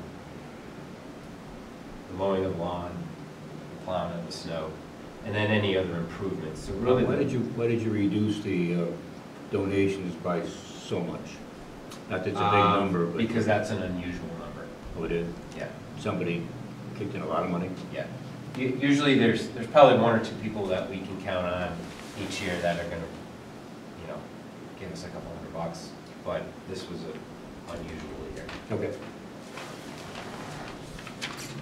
mowing of the lawn, the plowing of the snow, and then any other improvements. So really, Why did you reduce the donations by so much? Not that it's a big number, but... because that's an unusual number. Oh, it is? Yeah, Somebody kicked in a lot of money? yeah. Usually, there's probably one or two people that we can count on each year that are gonna, you know, give us a couple $100, but this was a unusual year. Okay.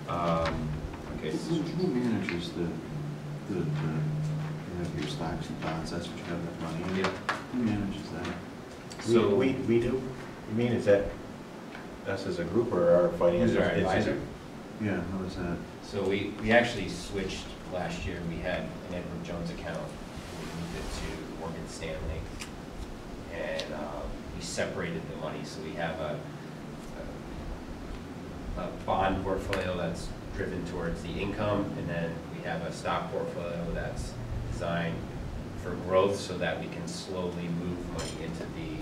Okay, Who manages you have your stocks and bonds, that's what you have that money in? Yeah. Who manages that? So- We do? You mean, is that us as a group or our financial? Who's our advisor? institution? Yeah, how is that? So we actually switched last year. We had an Edward Jones account. We moved it to Morgan Stanley. And we separated the money. So we have a bond portfolio that's driven towards the income. And then we have a stock portfolio that's designed for growth so that we can slowly move money into the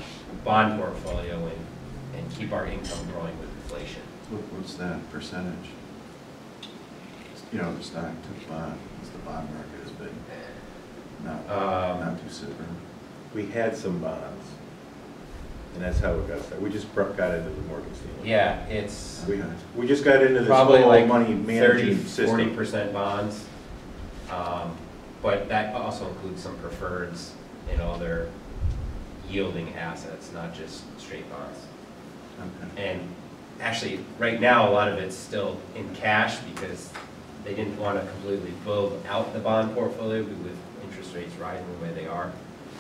bond portfolio and keep our income growing with inflation. What's that percentage? You know, the stock to bond, the bond market has been not too super. We had some bonds, and that's how it got started. We just got into the Morgan Stanley. Yeah, it's We just got into this probably whole like money 30, management system. 40% bonds. But that also includes some preferreds and other yielding assets, not just straight bonds. Okay. And actually, right now, a lot of it's still in cash because they didn't want to completely build out the bond portfolio with interest rates rising the way they are.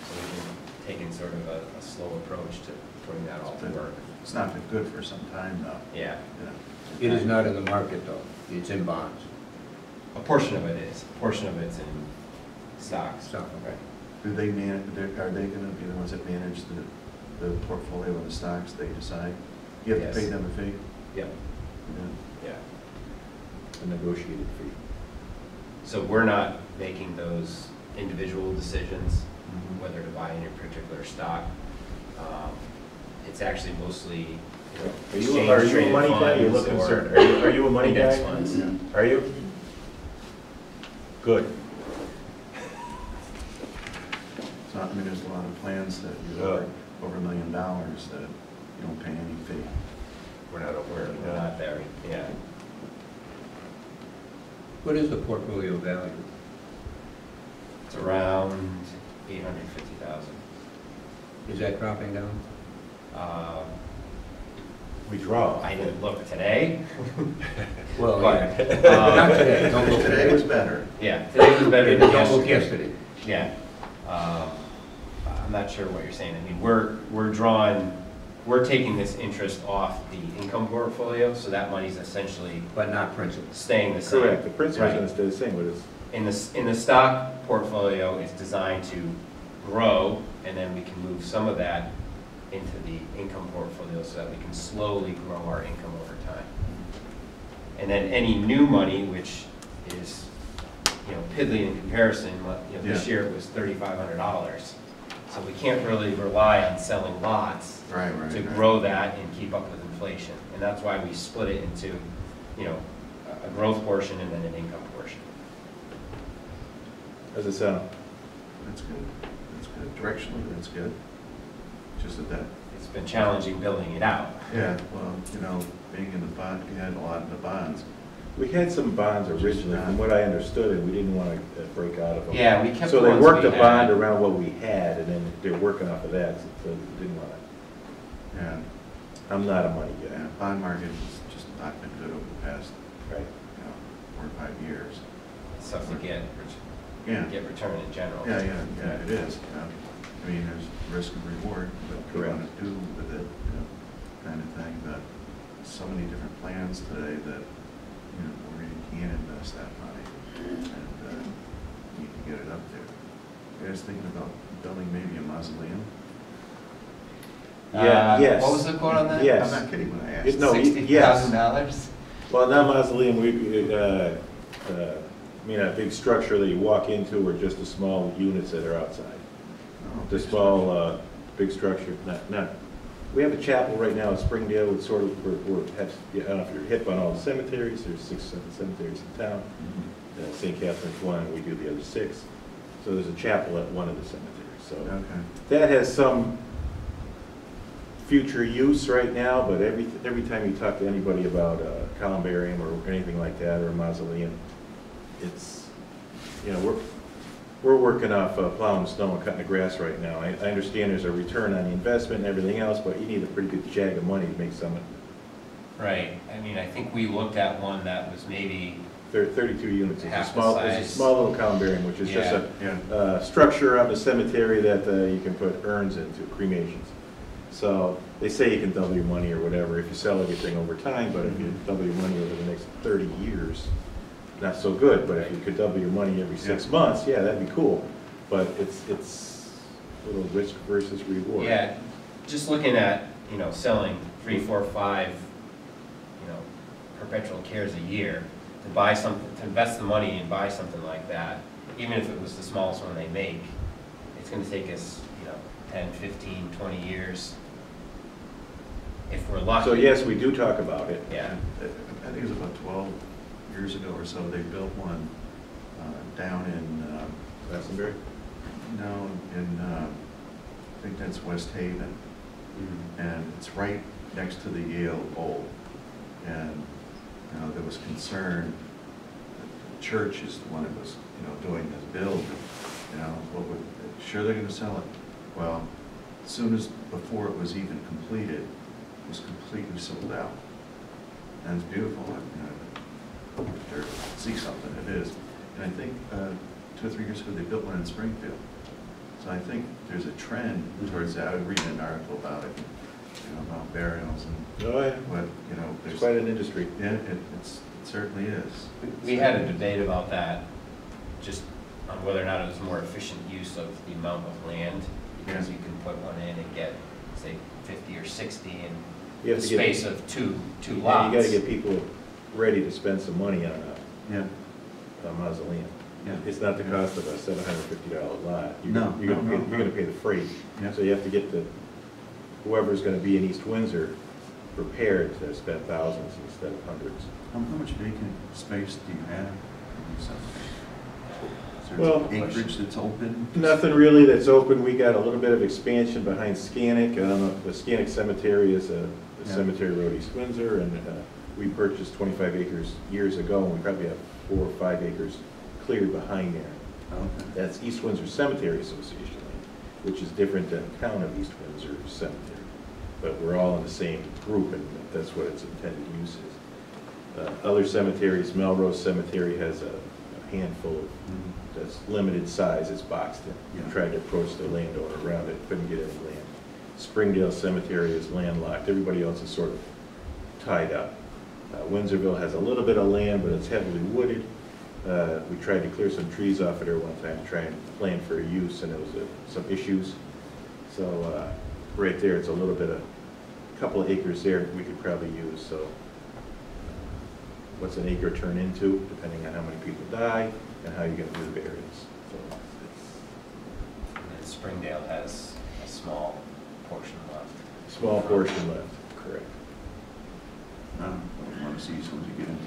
So we've been taking sort of a slow approach to putting that all to work. It's not been good for some time now. Yeah, you know. It is not in the market, though. It's in bonds. a portion of it is. A portion of it's in stocks. So, Right. Do they are they gonna be the ones that manage the portfolio of the stocks, they decide? You have to pay Yes. them a fee? Yep, Yeah. yeah. A negotiated fee. So we're not making those individual decisions, Mhm. whether to buy any particular stock. It's actually mostly, Are you a money guy? You look exchange traded concerned. funds Are you a money index guy? funds. Yeah. Are you? Good. So, I mean, there's a lot of plans that you over $1 million that you don't pay any fee. We're not aware, we're not there, yeah. what is the portfolio value? It's around 850,000. Is that dropping down? We draw. I didn't look today. Well, But, yeah. Not today. Don't look Today today. was better. Yeah, today was better than Don't look yesterday. yesterday. Yeah. I'm not sure what you're saying. I mean, we're taking this interest off the income portfolio, so that money's essentially But not principal. staying the same. Correct. The principal's Right. going to stay the same, but it's, In the stock portfolio, it's designed to grow, and then we can move some of that into the income portfolio so that we can slowly grow our income over time. And then any new money, which is, piddly in comparison, this Yeah. year it was $3,500. So we can't really rely on selling lots Right. to grow that and keep up with inflation. And that's why we split it into, a growth portion and then an income portion. how's it sound? That's good. That's good. Directionally, that's good. Just that. It's been challenging building it out. Yeah, well, being in the bond, you had a lot in the bonds. We had some bonds originally, from what I understood, and we didn't want to break out of them. Yeah, we kept So the they ones worked we the bond had. around what we had, and then they're working off of that, so we didn't want to. Yeah. I'm not a money guy. Yeah, bond market has just not been good over the past, Right. 4 or 5 years. It's tough to get Yeah. return in general. Yeah, it is. I mean, there's risk and reward, what you Correct. want to do with it, kind of thing, but so many different plans today that, where you can invest that money and you can get it up there. You guys thinking about building maybe a mausoleum? Yeah, yes. What was the quote on that? Yes. I'm not kidding when I asked. No, yes. $60,000? Well, not mausoleum, a big structure that you walk into, or just the small units that are outside. Oh, The small, big structure, not, we have a chapel right now in Springdale, it's sort of, I don't know if you're hip on all the cemeteries, there's 6 cemeteries in town. Mhm. St. Catherine's one, we do the other 6. So there's a chapel at one of the cemeteries, so. Okay. That has some future use right now, but every time you talk to anybody about a columbarium or anything like that, or a mausoleum, it's, we're working off plowing snow and cutting the grass right now. I understand there's a return on the investment and everything else, but you need a pretty good jag of money to make some Right, I mean, I think we looked at one that was maybe, There are 32 units. It's a Half the small, it's a size. small little columbarium, which is just a structure on the cemetery that you can put urns into, cremations. So they say you can double your money or whatever if you sell everything over time, but if you double your money over the next 30 years, not so good. But if you could double your money every 6 months, yeah, that'd be cool. But it's a little risk versus reward. yeah, just looking at, you know, selling 3, 4, 5, you know, perpetual cares a year, to buy something, to invest the money and buy something like that, even if it was the smallest one they make, it's gonna take us, you know, 10, 15, 20 years. If we're lucky. So yes, we do talk about it. Yeah, I think it was about 12 years ago or so, they built one down in, Glastonbury? no, in, I think that's West Haven. And it's right next to the Yale Bowl. And, you know, there was concern that the church is the one that was, you know, doing this build. You know, sure they're gonna sell it. Well, as soon as, before it was even completed, it was completely sold out. And it's beautiful, and, you know, if they're, see something, it is. And I think 2 or 3 years ago, they built one in Springfield. So I think there's a trend towards that. I was reading an article about it, you know, about burials and Oh, yeah. what, you know, It's there's. quite an industry. Yeah, it certainly is. we had a debate about that, just on whether or not it was more efficient use of the amount of land, because you can put one in and get, say, 50 or 60 in You the have to get- space of two Yeah, lots. you gotta get people ready to spend some money on Yeah, a mausoleum. yeah. It's not the cost of a $750 lot. No, You're no, no. gonna pay the freight. Yeah. So you have to get whoever's gonna be in East Windsor prepared to spend thousands instead of hundreds. How much vacant space do you have? Is Well- there acreage that's open? Nothing really that's open. We got a little bit of expansion behind Scannick. I don't know, the Scannick Cemetery is a Yeah. cemetery road, East Windsor, and we purchased 25 acres years ago, and we probably have 4 or 5 acres cleared behind there. Okay. That's East Windsor Cemetery Association land, which is different than Town of East Windsor Cemetery. But we're all in the same group, and that's what its intended use is. Other cemeteries, Melrose Cemetery has a handful of, that's limited size, it's boxed in. Yeah. Tried to approach the landowner around it, couldn't get any land. Springdale Cemetery is landlocked, everybody else is sort of tied up. Windsorville has a little bit of land, but it's heavily wooded. We tried to clear some trees off of there one time to try and plan for use, and there was some issues. So right there, it's a little bit of, a couple of acres there we could probably use. So what's an acre turn into, depending on how many people die and how you're going to do the burials. So And Springdale has a small portion left. it's a small portion left, correct. I want to see as soon as you get into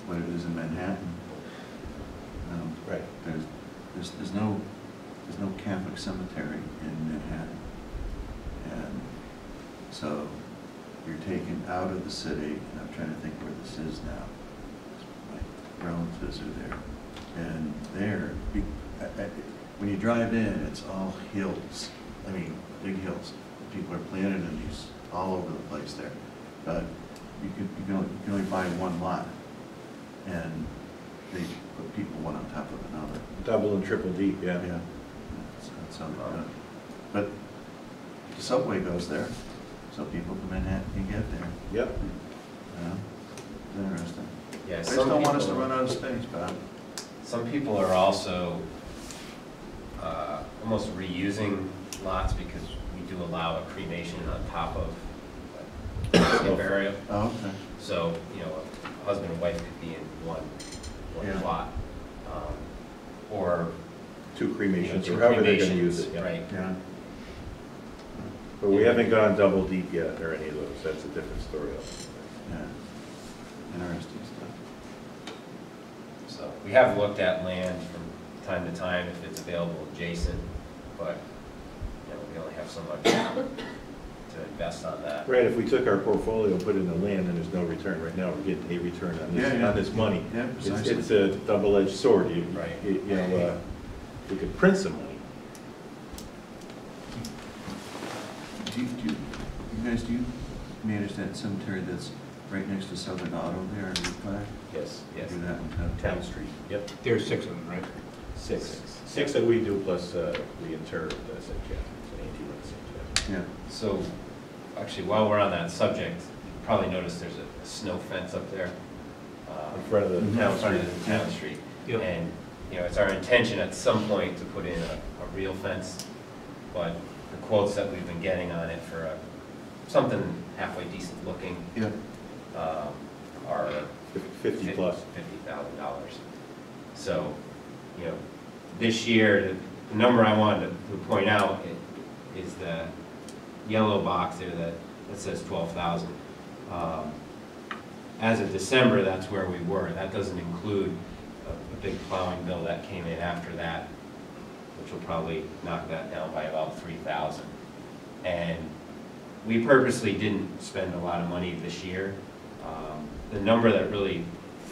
what it is in Manhattan. Right. There's no Catholic cemetery in Manhattan. And so you're taken out of the city, and I'm trying to think where this is now. My relatives are there. And there, when you drive in, it's all hills. I mean, big hills. People are planted in these all over the place there. But you can only buy one lot. And they put people one on top of another. Double and triple deep, yeah. Yeah. That's how they do it. But the subway goes there, so people from Manhattan can get there. Yep. It's interesting. Yeah, I just some don't want us to people- run out of space, Bob. Some people are also almost reusing lots because we do allow a cremation on top of a burial. Oh, okay. So, you know, a husband and wife could be in one Yeah. lot. Or, Two you know, cremations, two or however they're going to use cremations, it. right? Yeah. But we haven't gone double deep yet, or any of those. That's a different story. Yeah. Interesting stuff. So we have looked at land from time to time if it's available adjacent, but, you know, we only have so much to invest on that. Right, if we took our portfolio and put it in the land, then there's no return. Right now, we're getting a return on this, Yeah, yeah. on this money. Yeah, It's precisely. a double-edged sword. Right. You know, we could print some money. You guys, do you manage that cemetery that's right next to Southern Auto there on Route 5? Yes, yes. Do that one, too. Town Street. Yep. There's 6 of them, right? Six. Six that we do, plus we inter St. Catherine's, and 18 at St. Catherine's. Yeah. So, actually, while we're on that subject, you probably noticed there's a snow fence up there. In front of the Mhm. town In front street. of the town street. Yep. And, you know, it's our intention at some point to put in a real fence, but the quotes that we've been getting on it for something halfway decent looking Yeah. are 50 plus. $50,000. So, you know, this year, the number I wanted to point out is the yellow box there that says 12,000. As of December, that's where we were. That doesn't include a big plowing bill that came in after that, which will probably knock that down by about 3,000. And we purposely didn't spend a lot of money this year. The number that really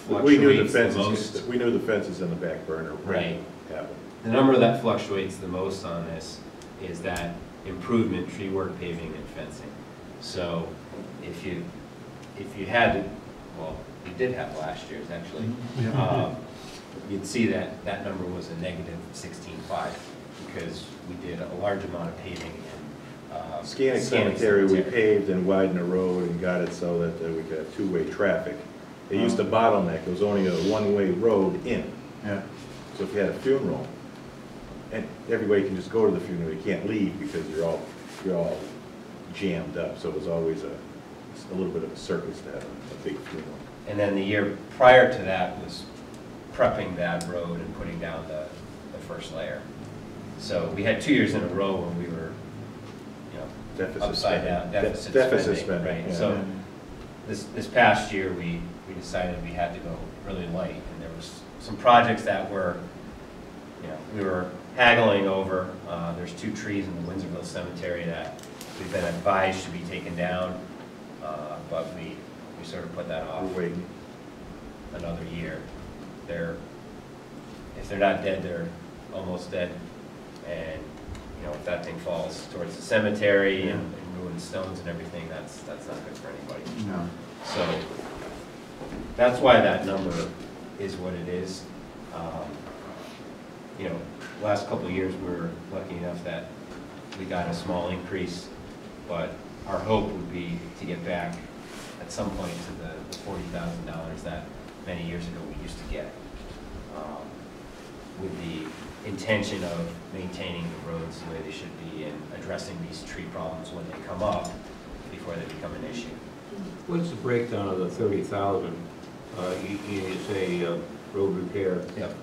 We knew the fluctuates the most. fences, we knew the fences in the back burner. Right. Happened. The number that fluctuates the most on this is that improvement, tree work, paving, and fencing. So if you had to, well, you did have last year's actually, you'd see that that number was a negative 16.5 because we did a large amount of paving and Scannick Cemetery, we paved and widened the road and got it so that we could have two-way traffic. It used to bottleneck, it was only a one-way road in. Yeah. So if you had a funeral, and everybody can just go to the funeral, you can't leave because you're all jammed up. So it was always a little bit of a circus to have a big funeral. And then the year prior to that was prepping that road and putting down the first layer. So we had 2 years in a row when we were, you know, Deficit upside spending. down, deficit Deficit spending, spending, right? yeah. So this past year, we decided we had to go really light, and there was some projects that were, you know, we were haggling over. There's 2 trees in the Windsorville Cemetery that we've been advised should be taken down, but we sort of put that off. We're waiting. Another year. If they're not dead, they're almost dead. And, you know, if that thing falls towards the cemetery and ruins stones and everything, that's not good for anybody. No. So that's why that number is what it is. You know, last couple of years, we were lucky enough that we got a small increase, but our hope would be to get back at some point to the $40,000 that many years ago we used to get, with the intention of maintaining the roads the way they should be and addressing these tree problems when they come up before they become an issue. What's the breakdown of the 30,000? You say road repair. Yep.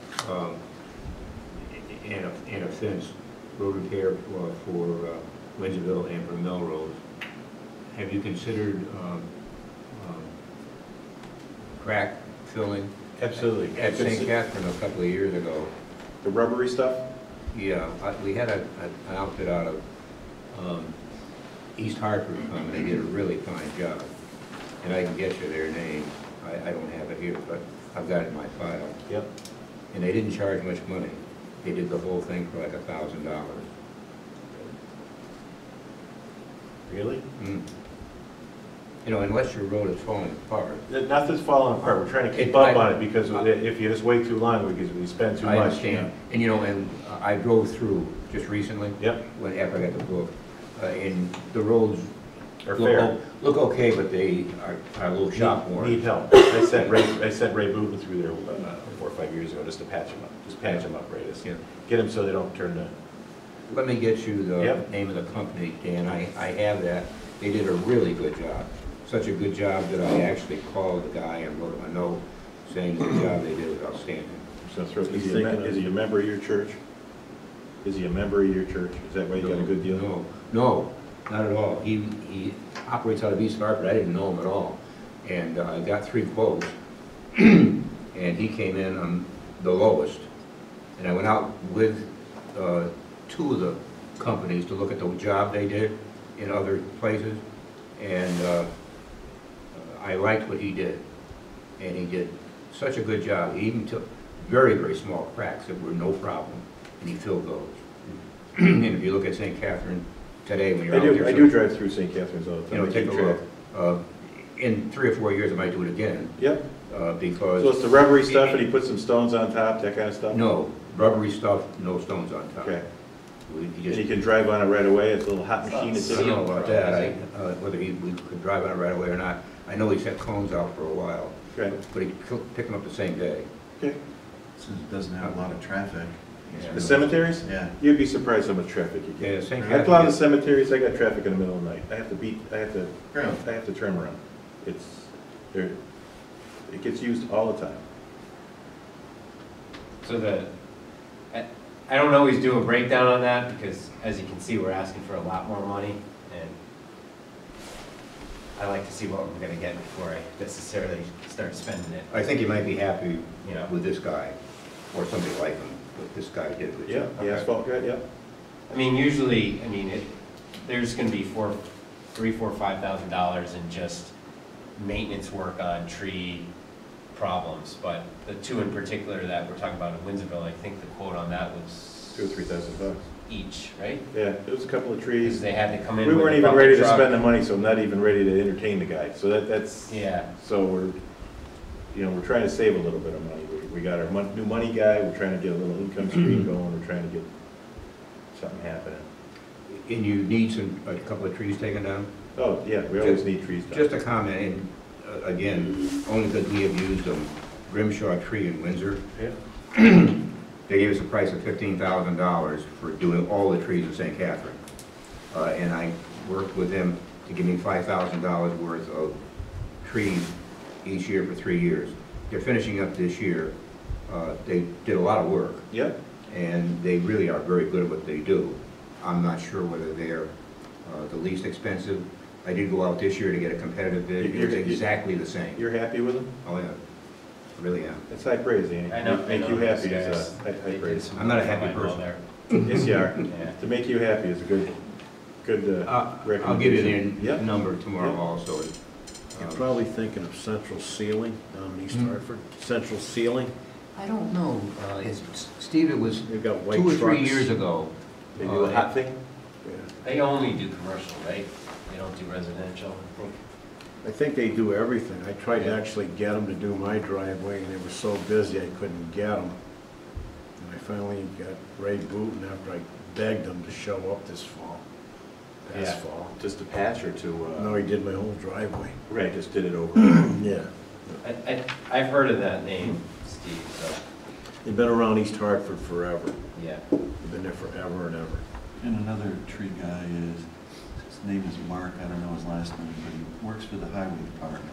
And a fence, road repair for Windsorville and for Melrose. Have you considered crack filling? Absolutely. At St. Catherine a couple of years ago. The rubbery stuff? Yeah, we had an outfit out of East Hartford come, and they did a really fine job. And I can get you their name. I don't have it here, but I've got it in my file. Yep. And they didn't charge much money. They did the whole thing for like $1,000. Really? Mm. You know, unless your road is falling apart. Nothing's falling apart. We're trying to keep up on it because if you just wait too long, we spend too much. I understand. And you know, and I drove through just recently. Yep. After I got the book, and the roads Or fair. look okay, but they are a little shop worn. Need help. I sent Ray Booten through there 4 or 5 years ago just to patch them up. Just patch them up, Ray. Just Yeah. get them so they don't turn to. Let me get you the Yep. name of the company, Dan. I have that. They did a really good job. Such a good job that I actually called the guy and wrote him a note saying the job they did was outstanding. So is he a member of your church? Is he a member of your church? Is that why you got a good deal? No, not at all. He operates out of East Hartford. I didn't know him at all. And I got 3 quotes, and he came in on the lowest. And I went out with 2 of the companies to look at the job they did in other places, and I liked what he did. And he did such a good job. He even took very, very small cracks that were no problem, and he filled those. And if you look at St. Catherine today, when you're out there, I do drive through St. Catherine's all the you time. know, take a look. In 3 or 4 years, I might do it again, Yep. because. So it's the rubbery stuff and he puts some stones on top, that kind of stuff? No, rubbery stuff, no stones on top. Okay. He And just, you can drive on it right away, it's a little hot machine that's I in don't know it? about that, whether we could drive on it right away or not. I know he set cones out for a while, Okay. but he picked them up the same day. Okay. Since it doesn't have a lot of traffic. it's Yeah. The really- cemeteries? Yeah. You'd be surprised how much traffic you Yeah, get. St. I plow the Catherine, cemeteries, I got traffic in the middle of the night. I have to Really? I have to turn around. It's, there, it gets used all the time. So I don't always do a breakdown on that, because as you can see, we're asking for a lot more money, and I like to see what we're gonna get before I necessarily start spending it. I think you might be happy, Yeah. with this guy, or somebody like him, but this guy did a good Yeah, job. the asphalt guy, yeah. I mean, usually, there's gonna be $3,000, $4,000, $5,000 in just maintenance work on tree problems, but the two in particular that we're talking about in Windsorville, I think the quote on that was $2,000 or $3,000. each, right? Yeah, there was a couple of Because trees. they had to come in We with weren't a even bucket ready to truck. spend the money, so I'm not even ready to entertain the guy. So that's, Yeah, so we're trying to save a little bit of money. We got our new money guy, we're trying to get a little income stream going, we're trying to get something happening. And you need a couple of trees taken down? Oh, yeah, we always need trees done. Just a comment, and again, only because we have used a Grimshaw tree in Windsor. Yeah. They gave us a price of $15,000 for doing all the trees in St. Catherine. And I worked with them to give me $5,000 worth of trees each year for 3 years. They're finishing up this year. They did a lot of work, Yeah, and they really are very good at what they do. I'm not sure whether they're the least expensive. I did go out this year to get a competitive bid. It was exactly the same. you're happy with them? Oh, yeah, I really am. That's high praise, Andy. I know. Make you those happy is guys. high They did praise. some I'm not a work happy on my wall person. there. Yes, you are. Yeah. To make you happy is a good recommendation. I'll give you Yeah. the number tomorrow Yeah. also. You're probably thinking of central ceiling down in East Hmm. Hartford. Central ceiling, I don't know, Steve, it was they've got white 2 or trucks. 3 years ago. They do a hot thing? Yeah. They only do commercial, right? They don't do residential, I think. I think they do everything. I tried to actually get them to do my driveway, and they were so busy I couldn't get them. And I finally got Ray Booton after I begged him to show up this fall, Yeah. past fall. Just a patch or two? No, he did my whole driveway. Right, just did it over. Yeah. I've heard of that name, Steve, so, They've been around East Hartford forever. yeah. They've been there forever and ever. And another tree guy his name is Mark, I don't know his last name, but he works for the highway department.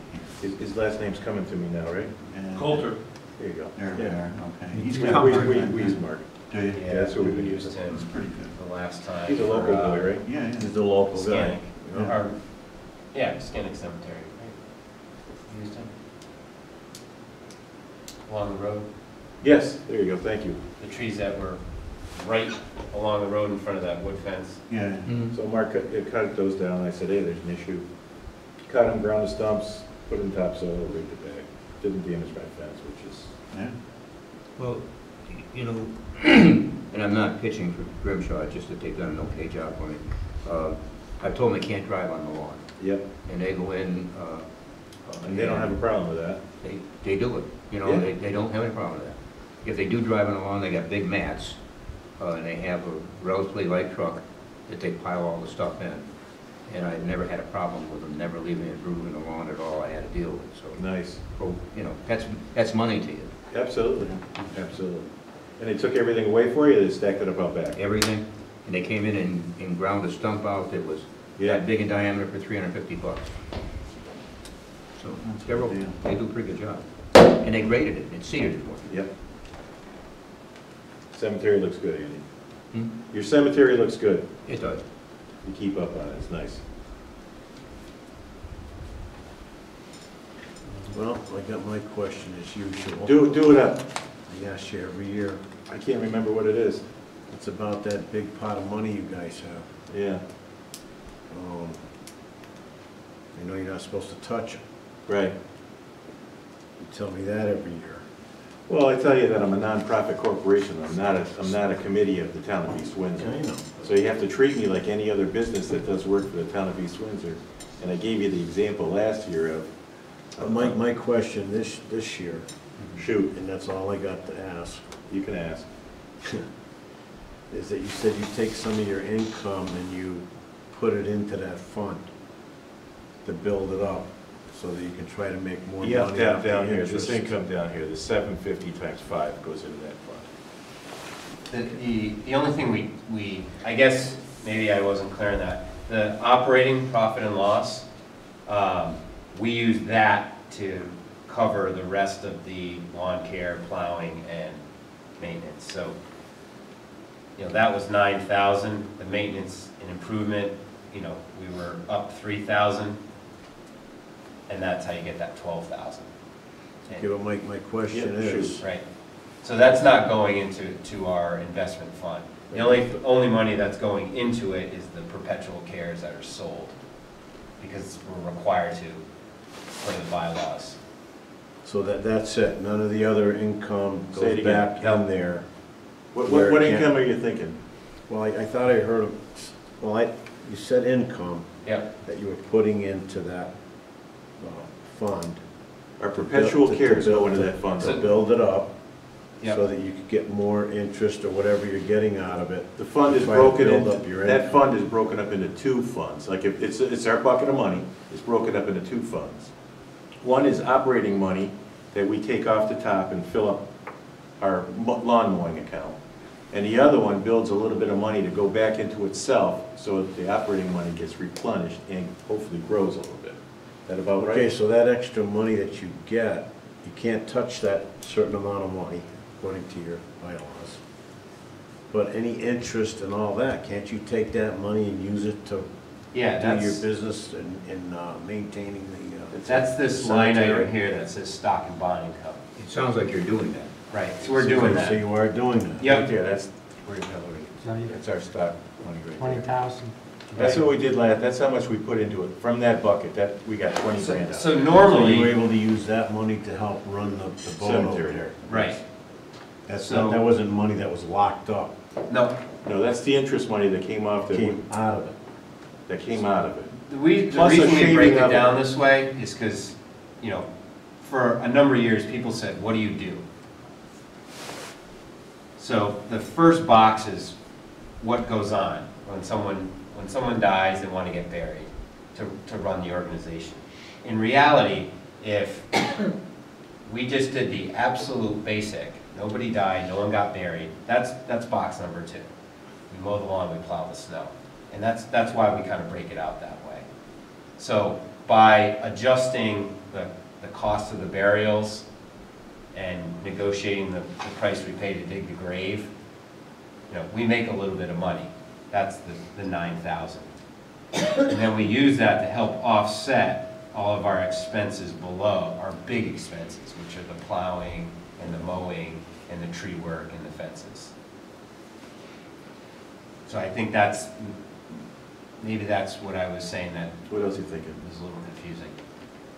His last name's coming to me now, right? And- Coulter. There you go. There we Yeah. are, okay. He's We got- we use Mark. Do you? Yeah, that's what we've been we used using. him He's pretty good. the last time. He's a local boy, right? Yeah, yeah. He's the local guy. Scannick. Yeah. Or, yeah, Scannick Cemetery, right? Used him. Along the road. Yes, there you go, thank you. The trees that were right along the road in front of that wood fence. Yeah, So Mark cut those down, I said, hey, there's an issue. Cut them, ground the stumps, put them topsoil, rigged it back. Didn't damage my fence, which is, yeah. Well, you know, and I'm not pitching for Grimshaw, it's just that they've done an okay job for me. I've told them they can't drive on the lawn, yep. and they go in. And they don't have a problem with that. They do it, you know, Yeah. they don't have any problem with that. If they do drive on the lawn, they got big mats, and they have a relatively light truck that they pile all the stuff in. And I've never had a problem with them, never leaving a groove in the lawn at all I had to deal with, so. Nice. Oh, you know, that's money to you, Absolutely, absolutely. And they took everything away for you, they stacked it up out back? everything. And they came in and ground a stump out that was Yeah. that big in diameter for $350. So That's a they're, good deal. they do a pretty good job. And they graded it and seeded it for me. Yep. Cemetery looks good, Andy. Hmm? Your cemetery looks good. It does. You keep up on it, it's nice. Well, I got my question as usual. Do it up. I ask you every year. I can't remember what it is. It's about that big pot of money you guys have. Yeah, I know you're not supposed to touch it. right. You tell me that every year. Well, I tell you that I'm a nonprofit corporation. I'm not a committee of the town of East Windsor. I know. So you have to treat me like any other business that does work for the town of East Windsor. And I gave you the example last year of. My question this year, Shoot, and that's all I got to ask, you can ask. is that you said you take some of your income and you put it into that fund to build it up, so that you can try to make more money Yeah, off the down here, interest. this income down here, the 750 times 5 goes into that fund. The only thing we, I guess, maybe I wasn't clear on that, the operating profit and loss, we use that to cover the rest of the lawn care, plowing, and maintenance. So, you know, that was 9,000, the maintenance and improvement, you know, we were up 3,000, and that's how you get that 12,000. Okay, but my question Yeah, is, Right. So that's not going into our investment fund. The only money that's going into it is the perpetual cares that are sold, because we're required to, for the bylaws. so that's it, none of the other income Say it goes again. back in there? What Where it can't- income are you thinking? Well, I thought I heard, you said income Yep. that you were putting into that fund. Our perpetual To cares build- go into that fund. To build it up, Yep. so that you could get more interest or whatever you're getting out of it. The fund is Try to broken build up your into, that income. fund is broken up into two funds. Like if it's our bucket of money, it's broken up into two funds. One is operating money that we take off the top and fill up our lawn mowing account. And the other one builds a little bit of money to go back into itself, so that the operating money gets replenished and hopefully grows a little bit. Is that about Okay, right? so that extra money that you get, you can't touch that certain amount of money, according to your bylaws. But any interest and all that, can't you take that money and use it to Yeah, do your that's, business and maintaining the? that's this line cemetery? item here that says stock and bond income. It sounds like you're doing that. Right, so we're doing So that. you are doing that? Yep. Right there, that's, So you that's our stock money right there. 20,000. That's what we did last, that's how much we put into it. From that bucket, that, we got 20 So grand out. so So you were normally, able to use that money to help run the boat over Cemetery. there? right, That's So- not, that wasn't money that was locked up, no, No, that's the interest money that came off, came out of it. that came out of it. the Plus a reason we break shaving it of down it. this way is because, you know, for a number of years, people said, what do you do? So the first box is what goes on when someone dies, they want to get buried to run the organization. In reality, if we just did the absolute basic, nobody died, no one got buried, that's box number 2. We mow the lawn, we plow the snow. And that's why we kind of break it out that way. So by adjusting the cost of the burials and negotiating the price we pay to dig the grave, you know, we make a little bit of money. That's the 9,000. And then we use that to help offset all of our expenses below, our big expenses, which are the plowing and the mowing and the tree work and the fences. So I think maybe that's what I was saying that What else are you thinking? was a little confusing.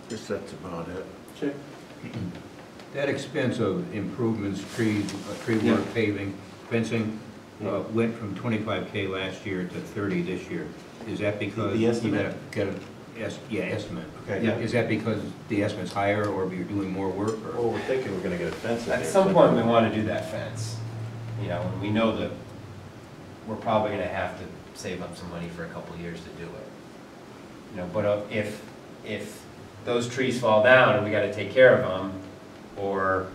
Guess that's about it. Check. That expense of improvements, tree work, Yeah. paving, fencing, Yeah. went from 25K last year to 30 this year. Is that because? The you estimate? got a estimate. Okay. Yeah. Is that because the estimate's higher or you're doing more work or? Well, we're thinking we're gonna get a fence in there. At some point, we want to do that fence, you know, and we know that we're probably going to have to save up some money for a couple of years to do it. You know, but if those trees fall down and we got to take care of them, or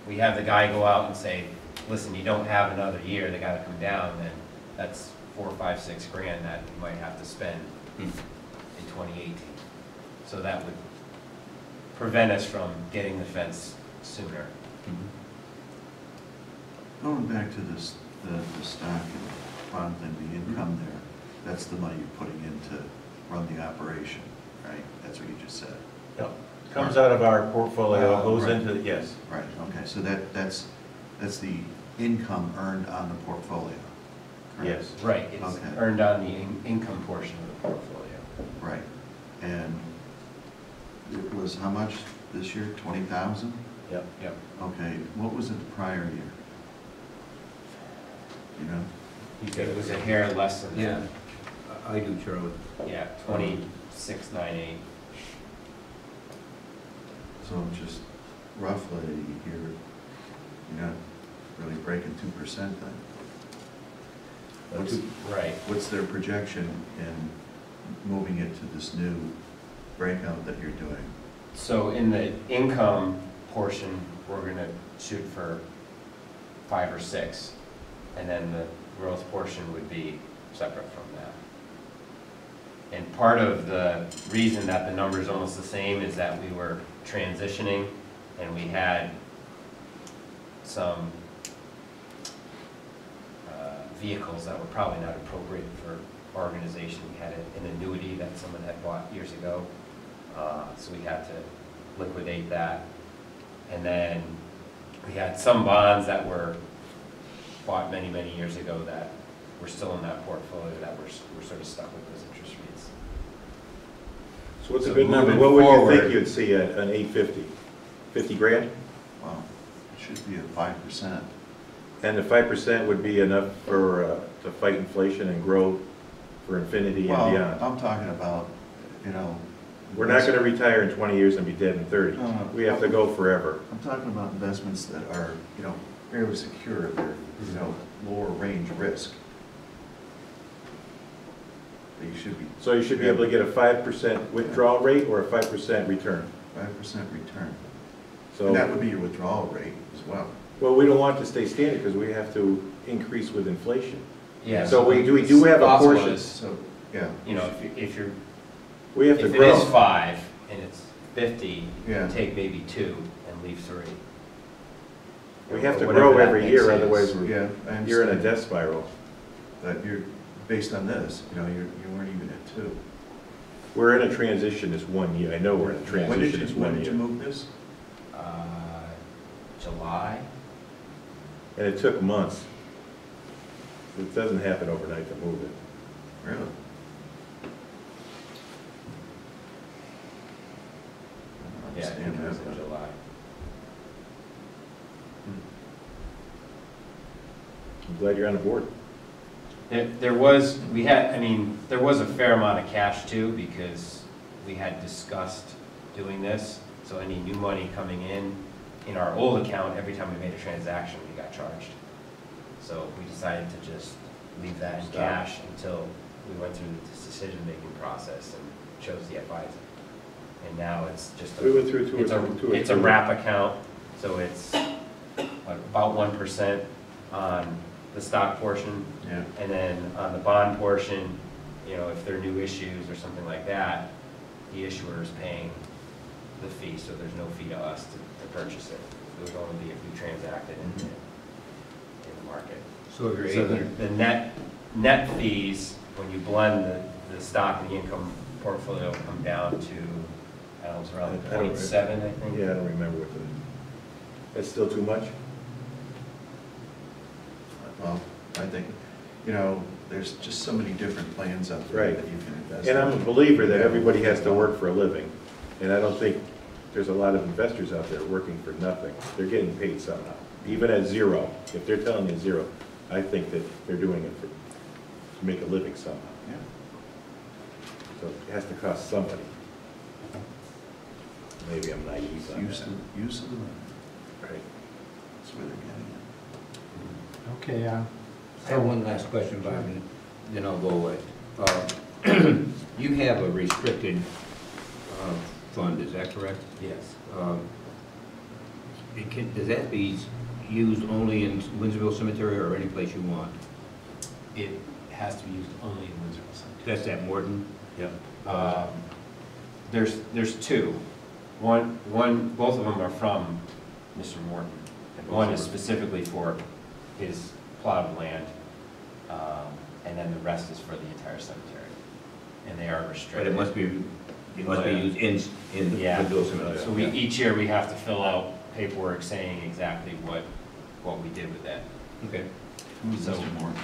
we have the guy go out and say, listen, you don't have another year, they got to come down, then that's $4, $5, $6 grand that we might have to spend in 2018. So that would prevent us from getting the fence sooner. Going back to this, the stock and bond and the income there, that's the money you're putting in to run the operation, right? That's what you just said. Yep. Comes out of our portfolio, goes Right. into, yes. Right, okay, so that's the income earned on the portfolio, correct? Yes. Right, it's Okay. earned on the income portion of the portfolio. Right, and it was how much this year, 20,000? Yep. Yep. Okay, what was it the prior year? You know? You said it was a hair less than that. Yeah, I do, Charlie. Yeah, 27. 698. So just roughly, you're not really breaking 2% then? Right. What's their projection in moving it to this new breakout that you're doing? So in the income portion, we're gonna shoot for 5 or 6, and then the growth portion would be separate from that. And part of the reason that the number is almost the same is that we were transitioning, and we had some vehicles that were probably not appropriate for organization. We had an annuity that someone had bought years ago, so we had to liquidate that. And then we had some bonds that were bought many, many years ago that were still in that portfolio that we're sort of stuck with those interest rates. So what's a So good number? moving What would you forward- think you'd see at an 850? 50 grand? Well, it should be at 5%. And the 5% would be enough for, to fight inflation and grow for infinity and Well, beyond. I'm talking about, you know. We're not gonna retire in 20 years and be dead in 30. No, no. We have to go forever. I'm talking about investments that are, fairly secure, they're, lower range risk. That you should be. So you should be able to get a 5% withdrawal rate or a 5% return. 5% return. So, And that would be your withdrawal rate as well. well, we don't want it to stay standard because we have to increase with inflation. Yeah. So we do have a thoughts portion. was, So, yeah. You know, if you're, We have to if it grow. is 5 and it's 50, you Yeah. can take maybe 2 and leave 3. We have to Or whatever grow that every mix year, is. otherwise Yeah, I you're in a understand. death spiral. But you're, based on this, you weren't even at 2. We're in a transition this 1 year. I know we're in a transition this When 1 did you year. move this? July? And it took months. It doesn't happen overnight to move it. Really? I Yeah, I don't think it was understand in that. July. I'm glad you're on the board. There was, there was a fair amount of cash too, because we had discussed doing this. So any new money coming in our old account, every time we made a transaction, we got charged. So we decided to just leave that in Stop. cash until we went through this decision-making process and chose the advisor. And now it's just We went through two or it's a three. wrap account, so it's about 1% on the stock portion. Yeah. And then on the bond portion, if there are new issues or something like that, the issuer is paying the fee, so there's no fee to us to purchase it. It would only be if we transacted in the market. So if you're So able, the net fees, when you blend the stock and the income portfolio, come down to, I don't know, it's around I don't- 0.7, I think. Yeah, I don't remember what the, that's still too much? Well, I think, there's just so many different plans out there Right. that you can invest And I'm a in. believer that everybody has to work for a living. And I don't think there's a lot of investors out there working for nothing. They're getting paid somehow, even at zero. If they're telling you zero, I think that they're doing it to make a living somehow. Yeah. So it has to cost somebody. Maybe I'm naive on Use that. use of the money. Right. That's where they're getting it. Okay, I have one last question, Bob, and then I'll go away. You have a restricted fund, is that correct? Yes. Does that be used only in Windsorville Cemetery or any place you want? It has to be used only in Windsor Cemetery. That's at Morton? Yep. There's 2. Both of them are from Mr. Morton. One is specifically for his plowed land, and then the rest is for the entire cemetery. And they are But restricted. it must be used in the Yeah. Windsorville Cemetery. So each year we have to fill out paperwork saying exactly what we did with that. Okay. Who's So- Mr. Morton?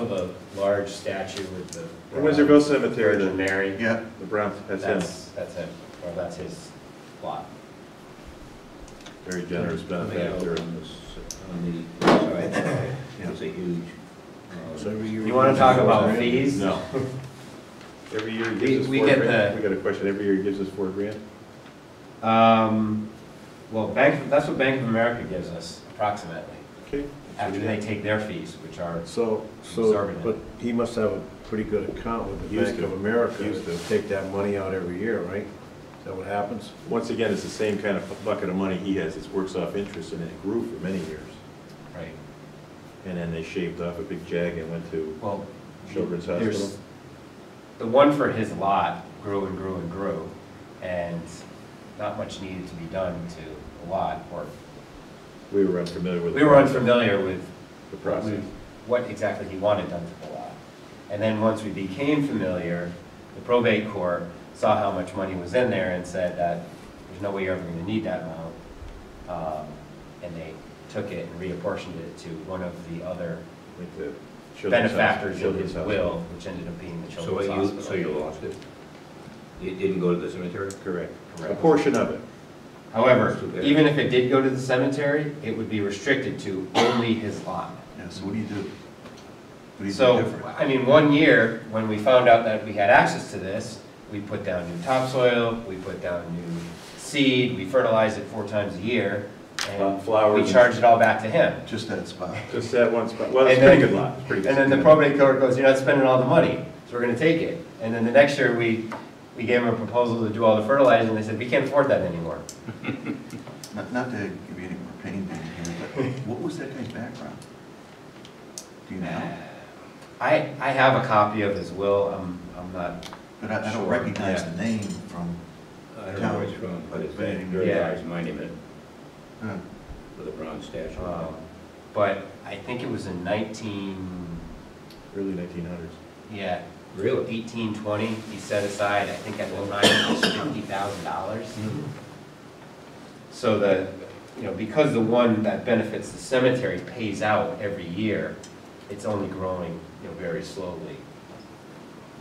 The large statue with the. The Windsorville Cemetery, Virgin Mary. Yeah. The Browns, that's him. That's him, or that's his plot. Very generous benefactor. Sorry, it's a huge. So You want to talk about fees? No. Every year he gives us We $4 get grand? the- We got a question, every year he gives us $4 grand? Well, that's what Bank of America gives us approximately, Okay. after they take their fees, which are, So, Exorbitant. but he must have a pretty good account with the Used Bank to. of America Used to to. take that money out every year, right? Is that what happens? Once again, it's the same kind of bucket of money he has, it works off interest, and it grew for many years. right, And then they shaved off a big jag and went to well, Children's there's, Hospital. the one for his lot grew and grew and grew, and not much needed to be done to the lot, or, We were unfamiliar with. we were unfamiliar with The process. what exactly he wanted done to the lot. And then once we became familiar, the probate court saw how much money was in there and said that there's no way you're ever gonna need that amount. And they took it and reapportioned it to one of the other Like the Children's benefactors of Children's his Hospital. will, which ended up being the So Children's what Hospital. so you lost it? It didn't go to the cemetery? Correct. A Correct. portion of it. However, Too bad. even if it did go to the cemetery, it would be restricted to only his lot. Yeah, so what do you do? What do you do So, different? I mean, one year, when we found out that we had access to this, we put down new topsoil, we put down new seed, we fertilized it 4 times a year, and Flowers. we charged it all back to him. Just that spot. Just that one spot. Well, it's a And pretty then- good lot. It's pretty good. And then the probate court goes, you're not spending all the money, so we're gonna take it. And then the next year, we gave them a proposal to do all the fertilizing, and they said, we can't afford that anymore. Not to give you any more pain being here, but what was that guy's background? Do you know? I have a copy of his will, I'm not, But I don't Sure, recognize yeah. the name from, I don't know where it's from, but it's a very Yeah. large monument huh, with a bronze statue. but I think it was in Early 1900s. yeah, Really? 1820, he set aside, I think at the time it was $50,000. So because the one that benefits the cemetery pays out every year, it's only growing, very slowly.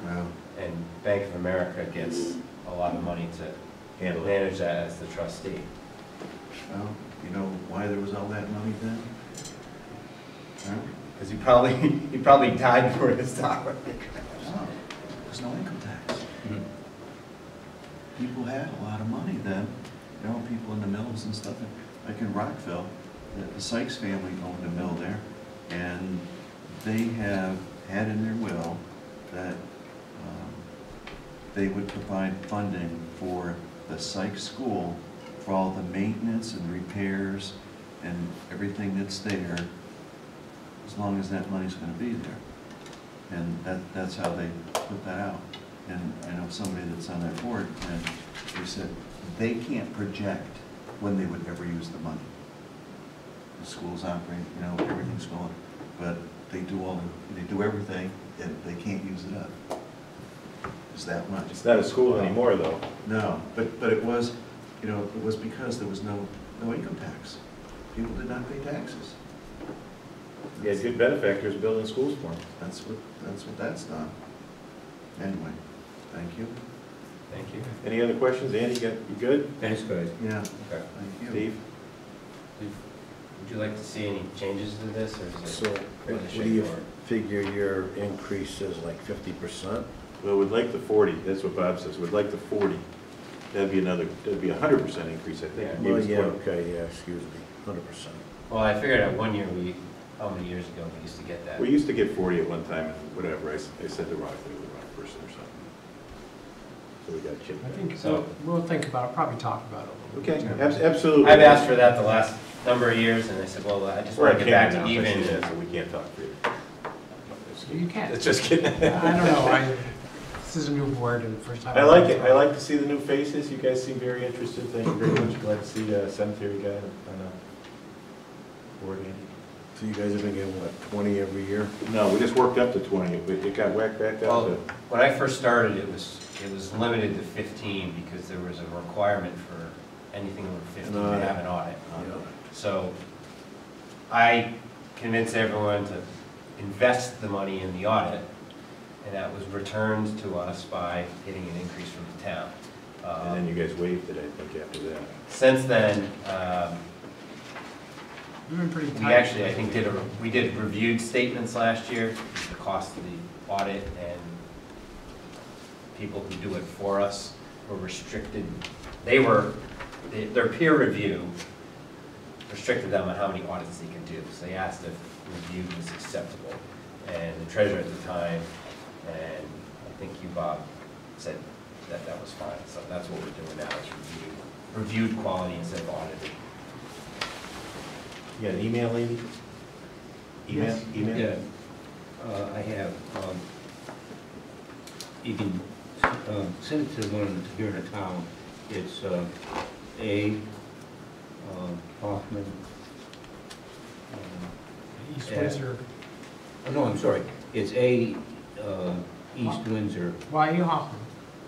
well, And Bank of America gets a lot of money to Handle it. manage that as the trustee. well, you know why there was all that money then? Huh? Because he probably died before his time. Oh, there's no income tax. Mhm. People had a lot of money then, people in the mills and stuff, like in Rockville, the Sykes family owned a mill there, and they have had in their will that they would provide funding for the Sykes school for all the maintenance and repairs and everything that's there, as long as that money's gonna be there. And that's how they put that out. And I know somebody that's on that board, and they said they can't project when they would ever use the money. The school's operating, everything's going, but they do everything, and they can't use it up. It's that much. It's not a school anymore, though. No, but it was, it was because there was no income tax. People did not pay taxes. You had good benefactors building schools for them. That's what that's done. Anyway, thank you. Thank you. Any other questions? Andy, you good? Thanks, guys. Yeah, Okay. thank you. Steve? Would you like to see any changes to this, or is it? So what do you figure your increase is, like 50%? Well, we'd like the 40, that's what Bob says, we'd like the 40. That'd be a 100% increase, I think. Yeah. Well, yeah, okay, yeah, excuse me, 100%. Well, I figured at one year, how many years ago we used to get that? We used to get 40 at one time, and whatever, I said the wrong thing to the wrong person or something. So we got chipped I back. think So- we'll think about it, probably talk about it a little bit. Okay, absolutely. I've asked for that the last number of years, and I said, well, I just We're want on to get back camera to now, even. so I see that, so we can't talk for you. You can. Just kidding. I don't know, this is a new board and the first time. I like it. I like to see the new faces. You guys seem very interested. Thank you very much. Glad to see a cemetery guy on a board, Andy. So you guys have been getting, what, 20 every year? No, we just worked up to 20. It got whacked back down Well, to, when I first started, it was limited to 15 because there was a requirement for anything over 15 to audit. have an audit. Yeah. So I convinced everyone to invest the money in the audit, and that was returned to us by getting an increase from the town. and then you guys waived it, I think, after that. Since then, We've been pretty tight. we actually, I think, we did reviewed statements last year, the cost of the audit, and people who do it for us were restricted. Their peer review restricted them on how many audits they could do. So they asked if review was acceptable. And the treasurer at the time, and I think you, Bob, said that that was fine. So that's what we're doing now, is reviewed quality instead of audited. You got an email, lady? Email? Yes. Email? Yeah, I have, you can send it to one here in the town. It's A. Hoffman. East Yeah. Windsor, Oh, no, I'm sorry. It's A. East Windsor. why A. Hoffman?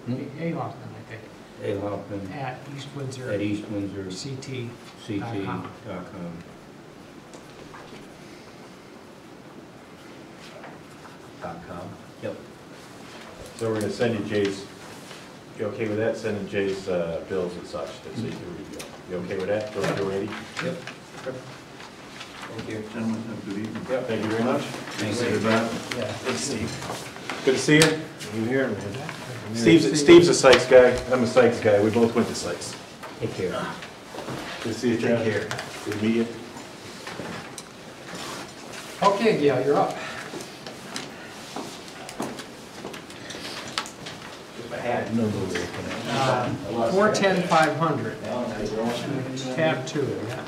Hmm? A. Hoffman, I think, A. Hoffman at East Windsor. at East Windsor CT.com. CT.com. .com. Yep. So we're gonna send you Jay's, you okay with that? Sending Jay's bills and such, that's it, you review. You okay with that? Go to Randy? Yep. Thank you. Gentlemen, have a good evening. Yeah, thank you very much. Thanks. Yeah, thanks, Steve. Good to see you. You here, man? Steve's a Sykes guy, I'm a Sykes guy, we both went to Sykes. Take care. Good to see you, Jeff. Take care. Good to meet you. Okay, yeah, you're up. If I had. No, 410-500, tab 2, yeah.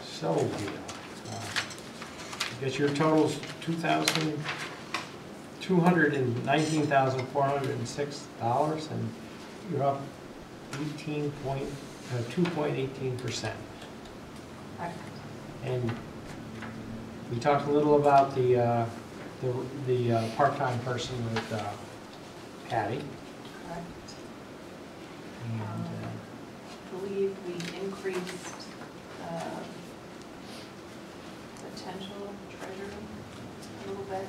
So, I guess your total's $219,406, and you're up 2.18%. And we talked a little about the part-time person with Patty. Correct. And, I believe we increased potential treasurer a little bit.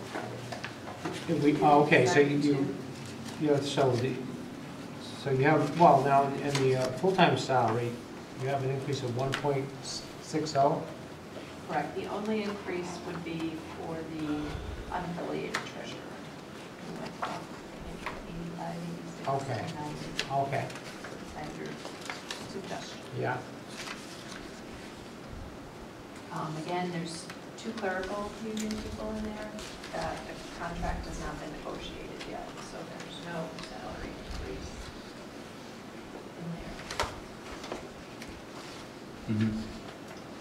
okay, so so you have, well, now, in the full-time salary, you have an increase of 1.60? Correct. The only increase would be for the unaffiliated treasurer. We went from, I think, 85, 86, Okay. 90. Okay, As your suggestion. yeah, Again, there's 2 clerical union people in there. The contract has not been negotiated yet, so there's no salary increase in there Mm-hmm.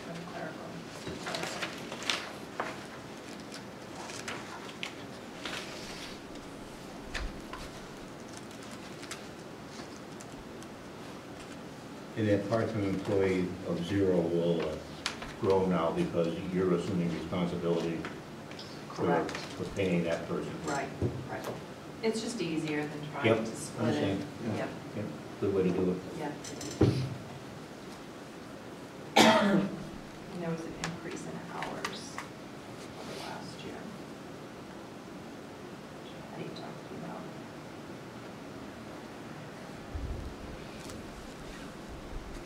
for the clerical. And that part-time employee of 0 will grow now because you're assuming responsibility Correct. for paying that person. Right, right. It's just easier than Yep, trying to split it. understand. Yep, Yep, good way to do it. yep. And there was an increase in hours over last year. I need to talk to you about.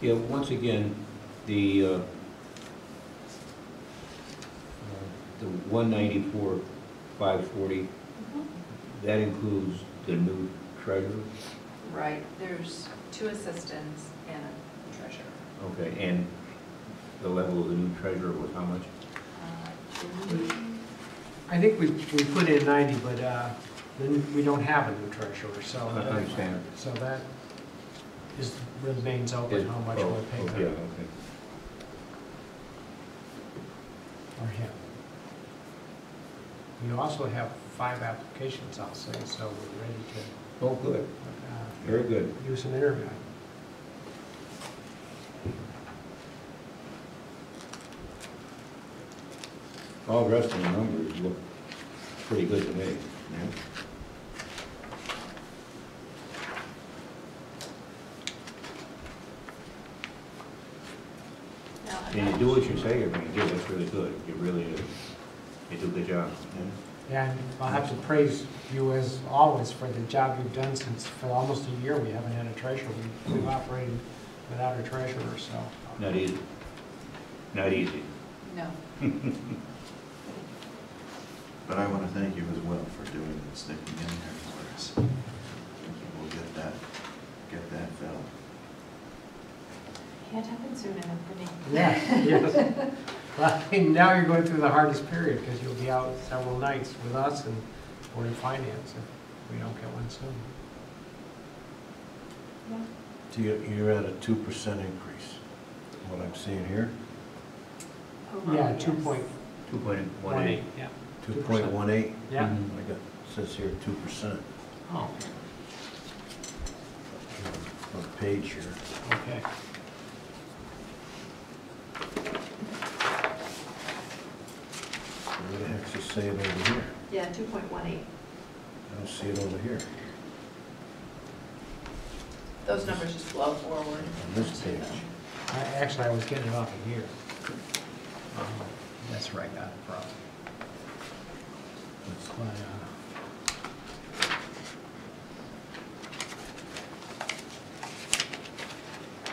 Yeah, once again, the 194,540, that includes the new treasurer? Right, there's 2 assistants and a treasurer. Okay, and the level of the new treasurer was how much? I think we put in 90, but then we don't have a new treasurer, so. I understand. So that remains open, how much we'll pay Yeah, them, okay. or him. We also have 5 applications, I'll say, so we're ready Oh, good, to very good. do some interviewing. All the rest of the numbers look pretty good to me. Now, I'm And you not do what sure- you say you're gonna do, that's really good. You really do. You do a good job. And I'll have to praise you as always for the job you've done since, for almost a year, we haven't had a treasurer. We've operated without a treasurer, so. Not easy. Not easy. No. But I want to thank you as well for doing and sticking in there for us. We'll get that filled. Can't happen soon enough for me. Yeah, yes. Well, I mean, now you're going through the hardest period because you'll be out several nights with us and Board of Finance if we don't get one soon. Yeah. So you're at a 2% increase, what I'm seeing here? Overall, Yeah, yes. 2.18, 2.18. yeah. 2.18? Yeah. I got, it says here 2%. Oh, On the page here. okay. Where the heck's it say it over here? Yeah, 2.18. I don't see it over here, Those numbers just flow forward. on this page. Actually, I was getting it off of here. That's where I got it from. But,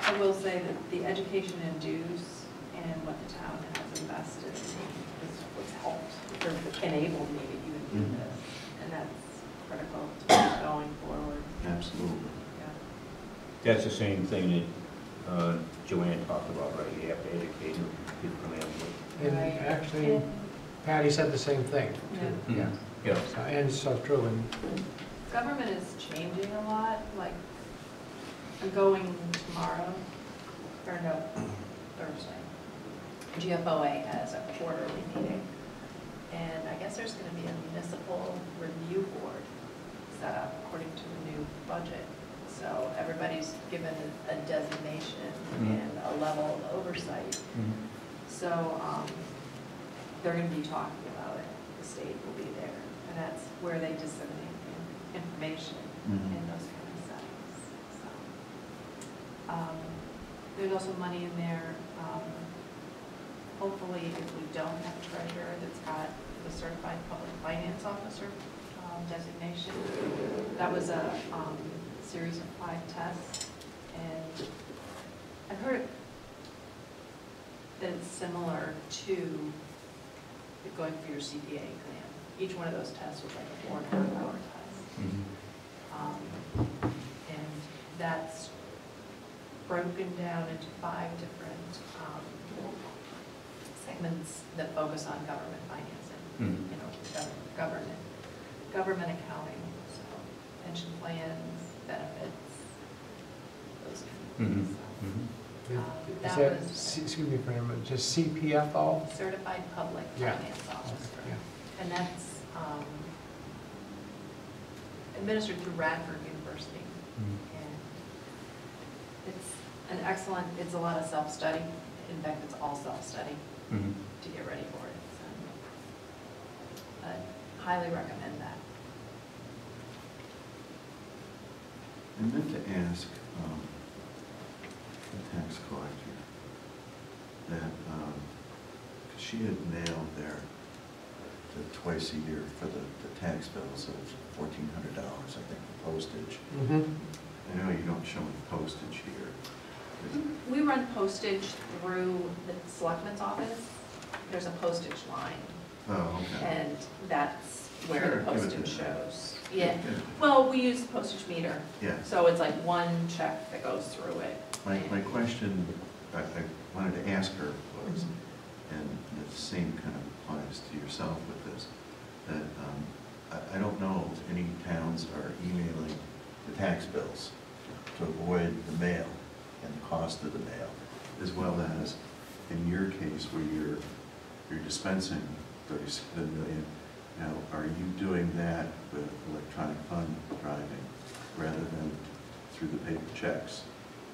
I will say that the education and dues and what the town has invested in me is what's helped, or enabled me to even do Mhm. this. And that's critical to keep going forward. Absolutely. Yeah. That's the same thing that Joanne talked about, right? You have to educate people coming in with. And Right. actually, And Patty said the same thing. Yeah. Yeah. Yeah. So, and it's so true, and government is changing a lot, like, I'm going tomorrow, or no, Thursday. GFOA has a quarterly meeting, and I guess there's gonna be a municipal review board set up according to the new budget. So everybody's given a designation and a level of oversight. So, they're gonna be talking about it, the state will be there, and that's where they disseminate the information Mhm. in those kind of settings, so. There's also money in there, hopefully if we don't have a treasurer that's got the certified public finance officer designation. That was a series of 5 tests, and I've heard that it's similar to going for your CPA exam. Each one of those tests was like a 4.5-hour test. And that's broken down into 5 different segments that focus on government financing, you know, government accounting, so pension plans, benefits, those kind of things. is That that, was excuse me for a minute, just CPFO? certified public Yeah. finance officer. Yeah. And that's administered through Radford University. And it's an excellent, it's a lot of self-study. In fact, it's all self-study to get ready for it. So I highly recommend that. I meant to ask the tax collector that, 'cause she had mailed there twice a year for the tax bills of $1,400, I think, for postage. I know you don't show any postage here. We run postage through the Selectmen's office. There's a postage line, Oh, okay. and that's where Sure, the give it to postage them. shows. Yeah, Yeah. well, we use the postage meter, Yeah. so it's like one check that goes through it. My question I wanted to ask her was, and the same kind of applies to yourself with this, that I don't know if any towns are emailing the tax bills to avoid the mail and the cost of the mail, as well as in your case where you're dispensing 37 million. Now, are you doing that with electronic fund driving rather than through the paper checks?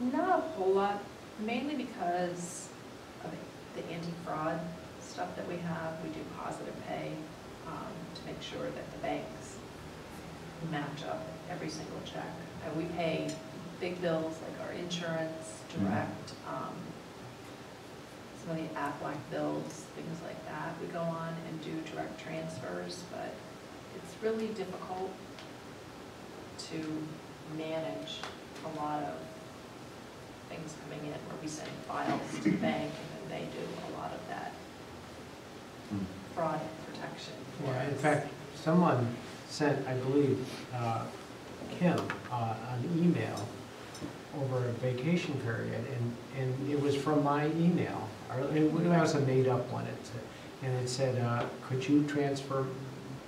Not a whole lot, mainly because of the anti-fraud stuff that we have. We do positive pay to make sure that the banks match up every single check. And we pay big bills like our insurance, direct, some of the Aflac bills, things like that. We go on and do direct transfers, but it's really difficult to manage a lot of things coming in, where we send files to the bank, and then they do a lot of that fraud protection. Yeah, in fact, someone sent, I believe, Kim, an email over a vacation period, and it was from my email. Or it was a made-up one. And it said, could you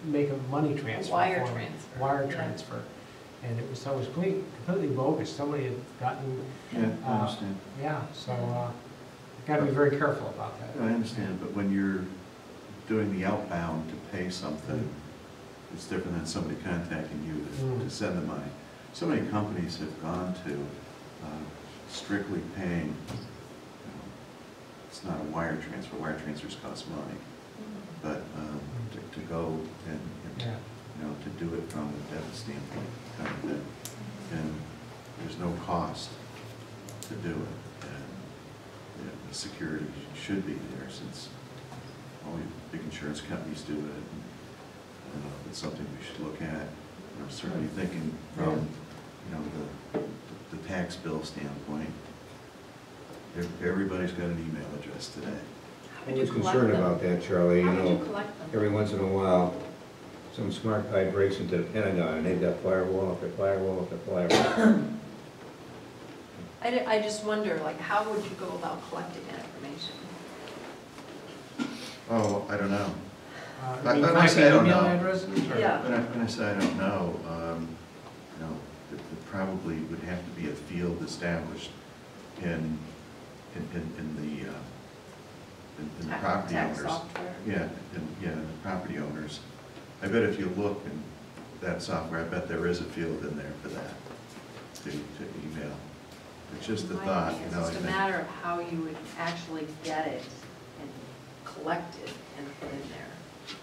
make a money transfer? Wire for me? transfer. Wire Yeah. transfer. And it was completely bogus. Somebody had gotten, Yeah, I understand. yeah, so got to be very careful about that. I understand, but when you're doing the outbound to pay something, it's different than somebody contacting you to send the money. So many companies have gone to strictly paying, it's not a wire transfer, wire transfers cost money, but to go and Yeah. to do it from a debit standpoint kind of thing. And there's no cost to do it. And the security should be there, since all the big insurance companies do it. And I don't know if it's something we should look at. I'm certainly thinking from, the tax bill standpoint. Everybody's got an email address today. How I would you was collect concerned them? about that, Charlie, How would you collect them? every once in a while, some smart guy breaks into the Pentagon, and they've got firewall after firewall after firewall. I just wonder, like, how would you go about collecting that information? Oh, I don't know. You mean I say I don't email know. addresses? Or- Yeah. When I say I don't know, it probably would have to be a field established in the property Tax owners. software? Yeah, the property owners. I bet if you look in that software, I bet there is a field in there for that, to email. It's just a Might thought, be. I It's just a think. matter of how you would actually get it and collect it and put in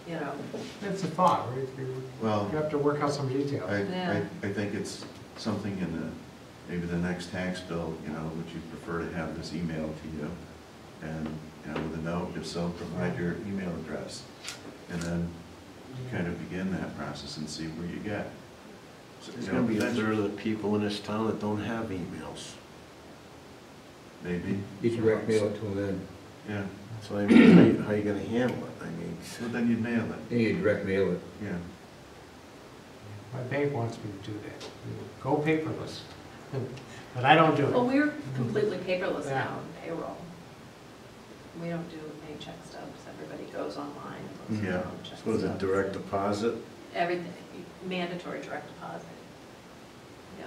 there, It's a thought, right? Well, You have to work out some details. Yeah. I think it's something in maybe the next tax bill, would you prefer to have this emailed to you? And, with a note, if so, provide your email address. And then kind of begin that process and see where you get. So, There's gonna be a third of the people in this town that don't have emails. Maybe, You direct mail it to them, then, yeah. So I mean, how you gonna handle it? I mean, So then you'd mail it, then you direct mail it. yeah. My bank wants me to do that. Go paperless. But I don't do Well, it. we're completely paperless Yeah. now in payroll. We don't do any check stubs. Everybody goes online and puts their Yeah. own check so is it stubs. direct deposit? Everything, mandatory direct deposit. Yeah.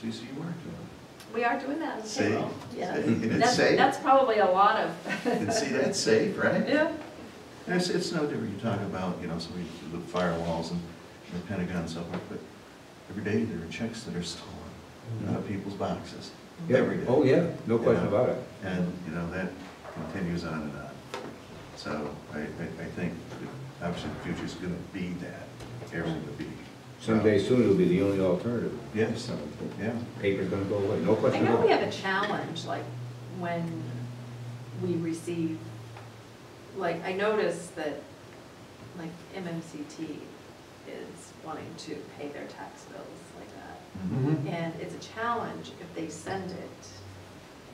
See, so you are doing We are doing that in See? payroll. Yes. See? And it's That's- safe. That's probably a lot of, it. And see, that's safe, right? yeah. It's no different, you talk about, somebody with firewalls and the Pentagon and so forth, but every day there are checks that are stolen out of people's boxes. Yeah. Every day. Oh, yeah, no question Yeah. about it. And, that continues on and on. So I think, that obviously, the future's gonna be that, everything will be. Someday soon it'll be the only alternative. Yes, yeah. Paper's gonna go away, no I question know about we it. have a challenge, like, when we receive, like, I noticed that, like, MMCT is wanting to pay their tax bills like that. Mhm. And it's a challenge if they send it,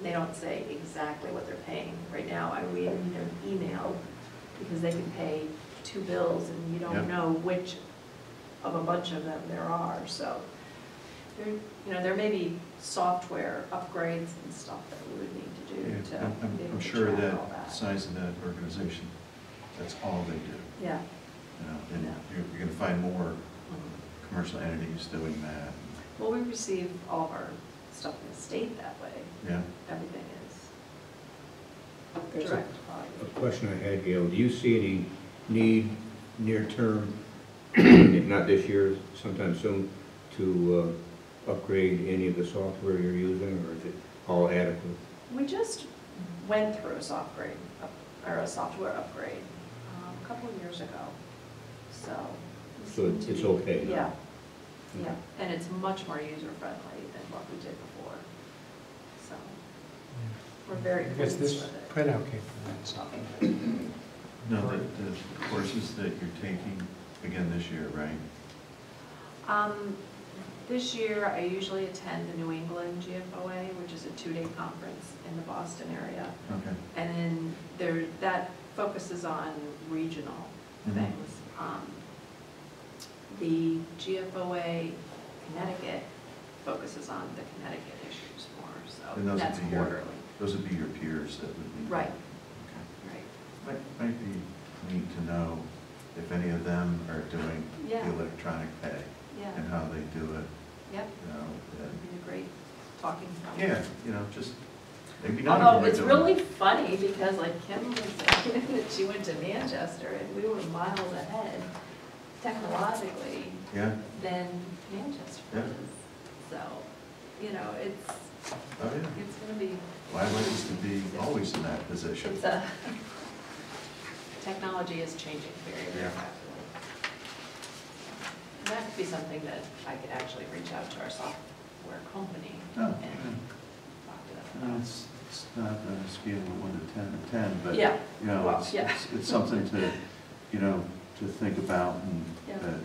they don't say exactly what they're paying. Right now, I read in their email, because they can pay 2 bills, and you Yep. don't know which of a bunch of them there are, so. There may be software upgrades and stuff that we would need to do to Yeah, be able I'm to sure track that all that. size of that organization, that's all they do. Yeah. And Yeah. you're gonna find more commercial entities doing that. Well, we receive all of our stuff in the state that way. Yeah. Everything That's is a- direct A deposit. question I had, Gail, do you see any need near term, if not this year, sometime soon, to upgrade any of the software you're using, or is it all adequate? We just went through a software upgrade a couple of years ago, so. we So seem to it's be- okay now? Yeah, yeah, and it's much more user-friendly than what we did before, so we're very I guess pleased this with it. printout came from that software. No, the courses that you're taking, again, this year, right? This year, I usually attend the New England GFOA, which is a 2-day conference in the Boston area. Okay. And then that focuses on regional Mhm. things. The GFOA Connecticut focuses on the Connecticut issues more, And so those that's would be your- quarterly. Those would be your peers that would be. Right, Okay. right. Might be neat to know if any of them are doing Yeah. the electronic pay Yeah, and how they do it, yep, you know. that'd be a great talking point. Yeah, you know, just, maybe none of Although them are it's doing really funny because like Kim was saying that she went to Manchester and we were miles ahead technologically Yeah, than Manchester Yeah. is. So, you know, it's oh yeah. gonna be, Well, I'd like us to be always in that position. it's technology is changing very, very Yeah. rapidly. And that could be something that I could actually reach out to our software company Oh, and yeah. talk to them No, about. it's not a scale of 1 to 10, but, Yeah, you know, well, yeah. it's something to, you know, to think about and Yeah. that,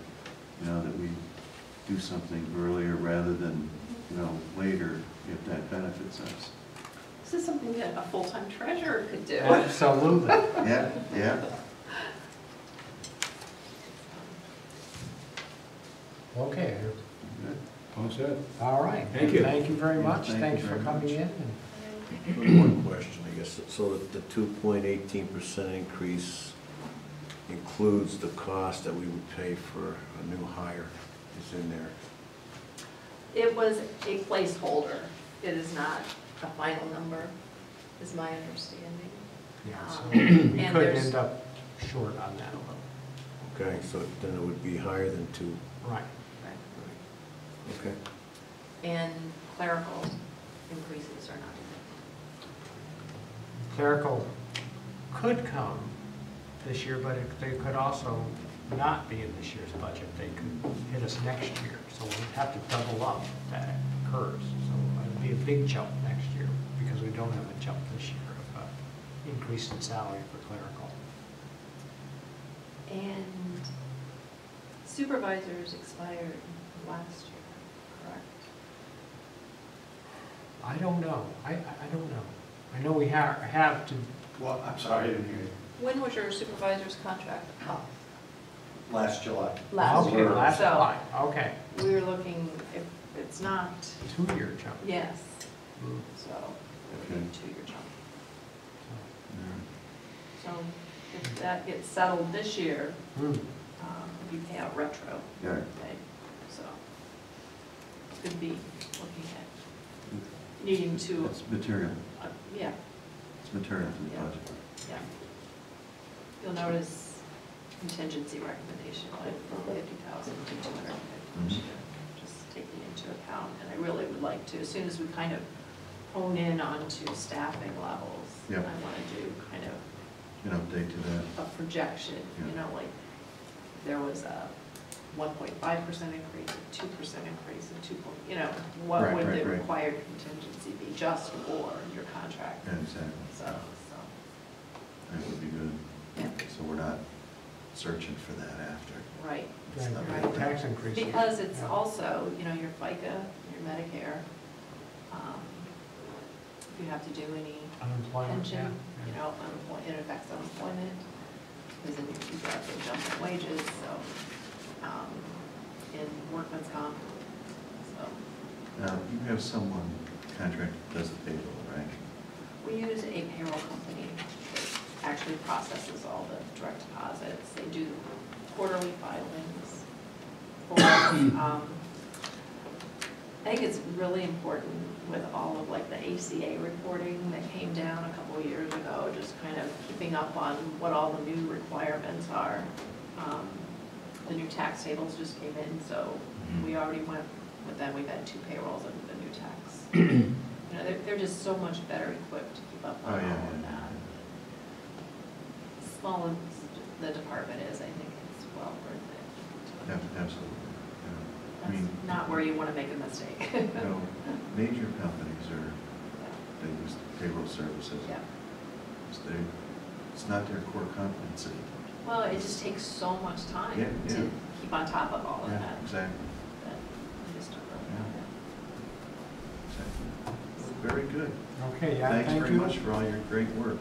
you know, that we do something earlier rather than, you know, later if that benefits us. This is something that a full-time treasurer could do. Absolutely. Yeah, yeah. Okay, Good. All set. all right. Thank you. Thank you very Yeah, much. thank Thanks you for very coming much. in. One question, I guess, so that the 2.18% increase includes the cost that we would pay for a new hire is in there. It was a placeholder. It is not a final number, is my understanding. Yeah, so Um, we and could there's- end up short on that a little. Okay, so then it would be higher than 2. Right. Okay. And clerical increases are not. Clerical could come this year, but they could also not be in this year's budget. They could hit us next year, so we'd have to double up if that occurs. So it'd be a big jump next year because we don't have a jump this year of increase in salary for clerical. And supervisors expired last year, correct? I don't know. I don't know. I know we have to, Well, I'm sorry, I didn't hear you. When was your supervisor's contract up? Last July. Last okay, year. last So July, okay. we were looking, if it's not, 2-year jump. yes, Mm. so Okay. 2-year jump. Yeah. So if that gets settled this year, Mm. you pay out retro. Yeah. Okay, so could be looking at needing to, It's material, yeah, it's material to the Yeah. budget. yeah. You'll notice contingency recommendation went from 50,000 to 250 this year, just taking into account. And I really would like to, as soon as we kind of hone in onto staffing levels, I Yep. want to do kind of An update to that. a projection, you Yeah. know, like, there was a 1.5% increase, a 2% increase, a 2 point, you know, what Right, would right, the right. required contingency be just for your contract? Yeah, exactly. So, That would be good. yeah, So we're not searching for that after. right. Right, Right. tax increase. Because it's Yeah. also, you know, your FICA, your Medicare, if you have to do any Unemployment, yeah. pension, you know, it affects unemployment, because then you've got the jump in wages, so, in workman's comp, so. Now, you have someone contracted that does the payroll, right? We use a payroll company that actually processes all the direct deposits. They do quarterly filings for us. I think it's really important with all of like the ACA reporting that came down a couple of years ago, just kind of keeping up on what all the new requirements are. The new tax tables just came in, so we already went with them. We've had 2 payrolls under the new tax. You know, they're just so much better equipped to keep up on Oh, all yeah, of yeah, that. Small as the department is, I think it's well worth it. Yeah, absolutely. Yeah. I That's mean, not where you want to make a mistake. you know, major companies they use payroll services. Yeah, So It's not their core competency. Well, it just takes so much time Yeah, yeah. to keep on top of all of Yeah, that. exactly. that I just don't Exactly. know. Very good. Okay, yeah, Thanks thank very you. much for all your great work.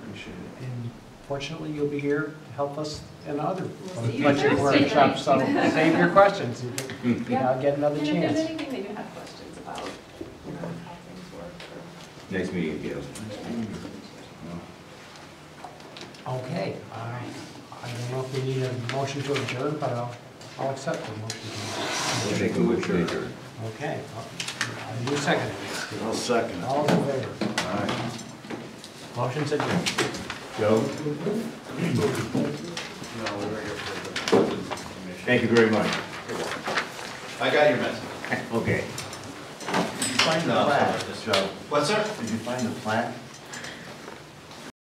Appreciate it. And fortunately, you'll be here to help us in other We'll see you budget Thursday workshops, so night. save your questions. Yeah. I'll get another And if there's chance. anything that you have questions about, how things work, or. Nice meeting you. Nice meeting you. Okay, I don't know if we need a motion to adjourn, but I'll accept the motion. We'll make a motion to adjourn. Okay, you second it. I'll second it. All in favor? All right. Motion's adjourned. Joe? Thank you very much. I got your message. Okay. Did you find the No, plaque, sorry, Joe? What's that? Did you find the plaque?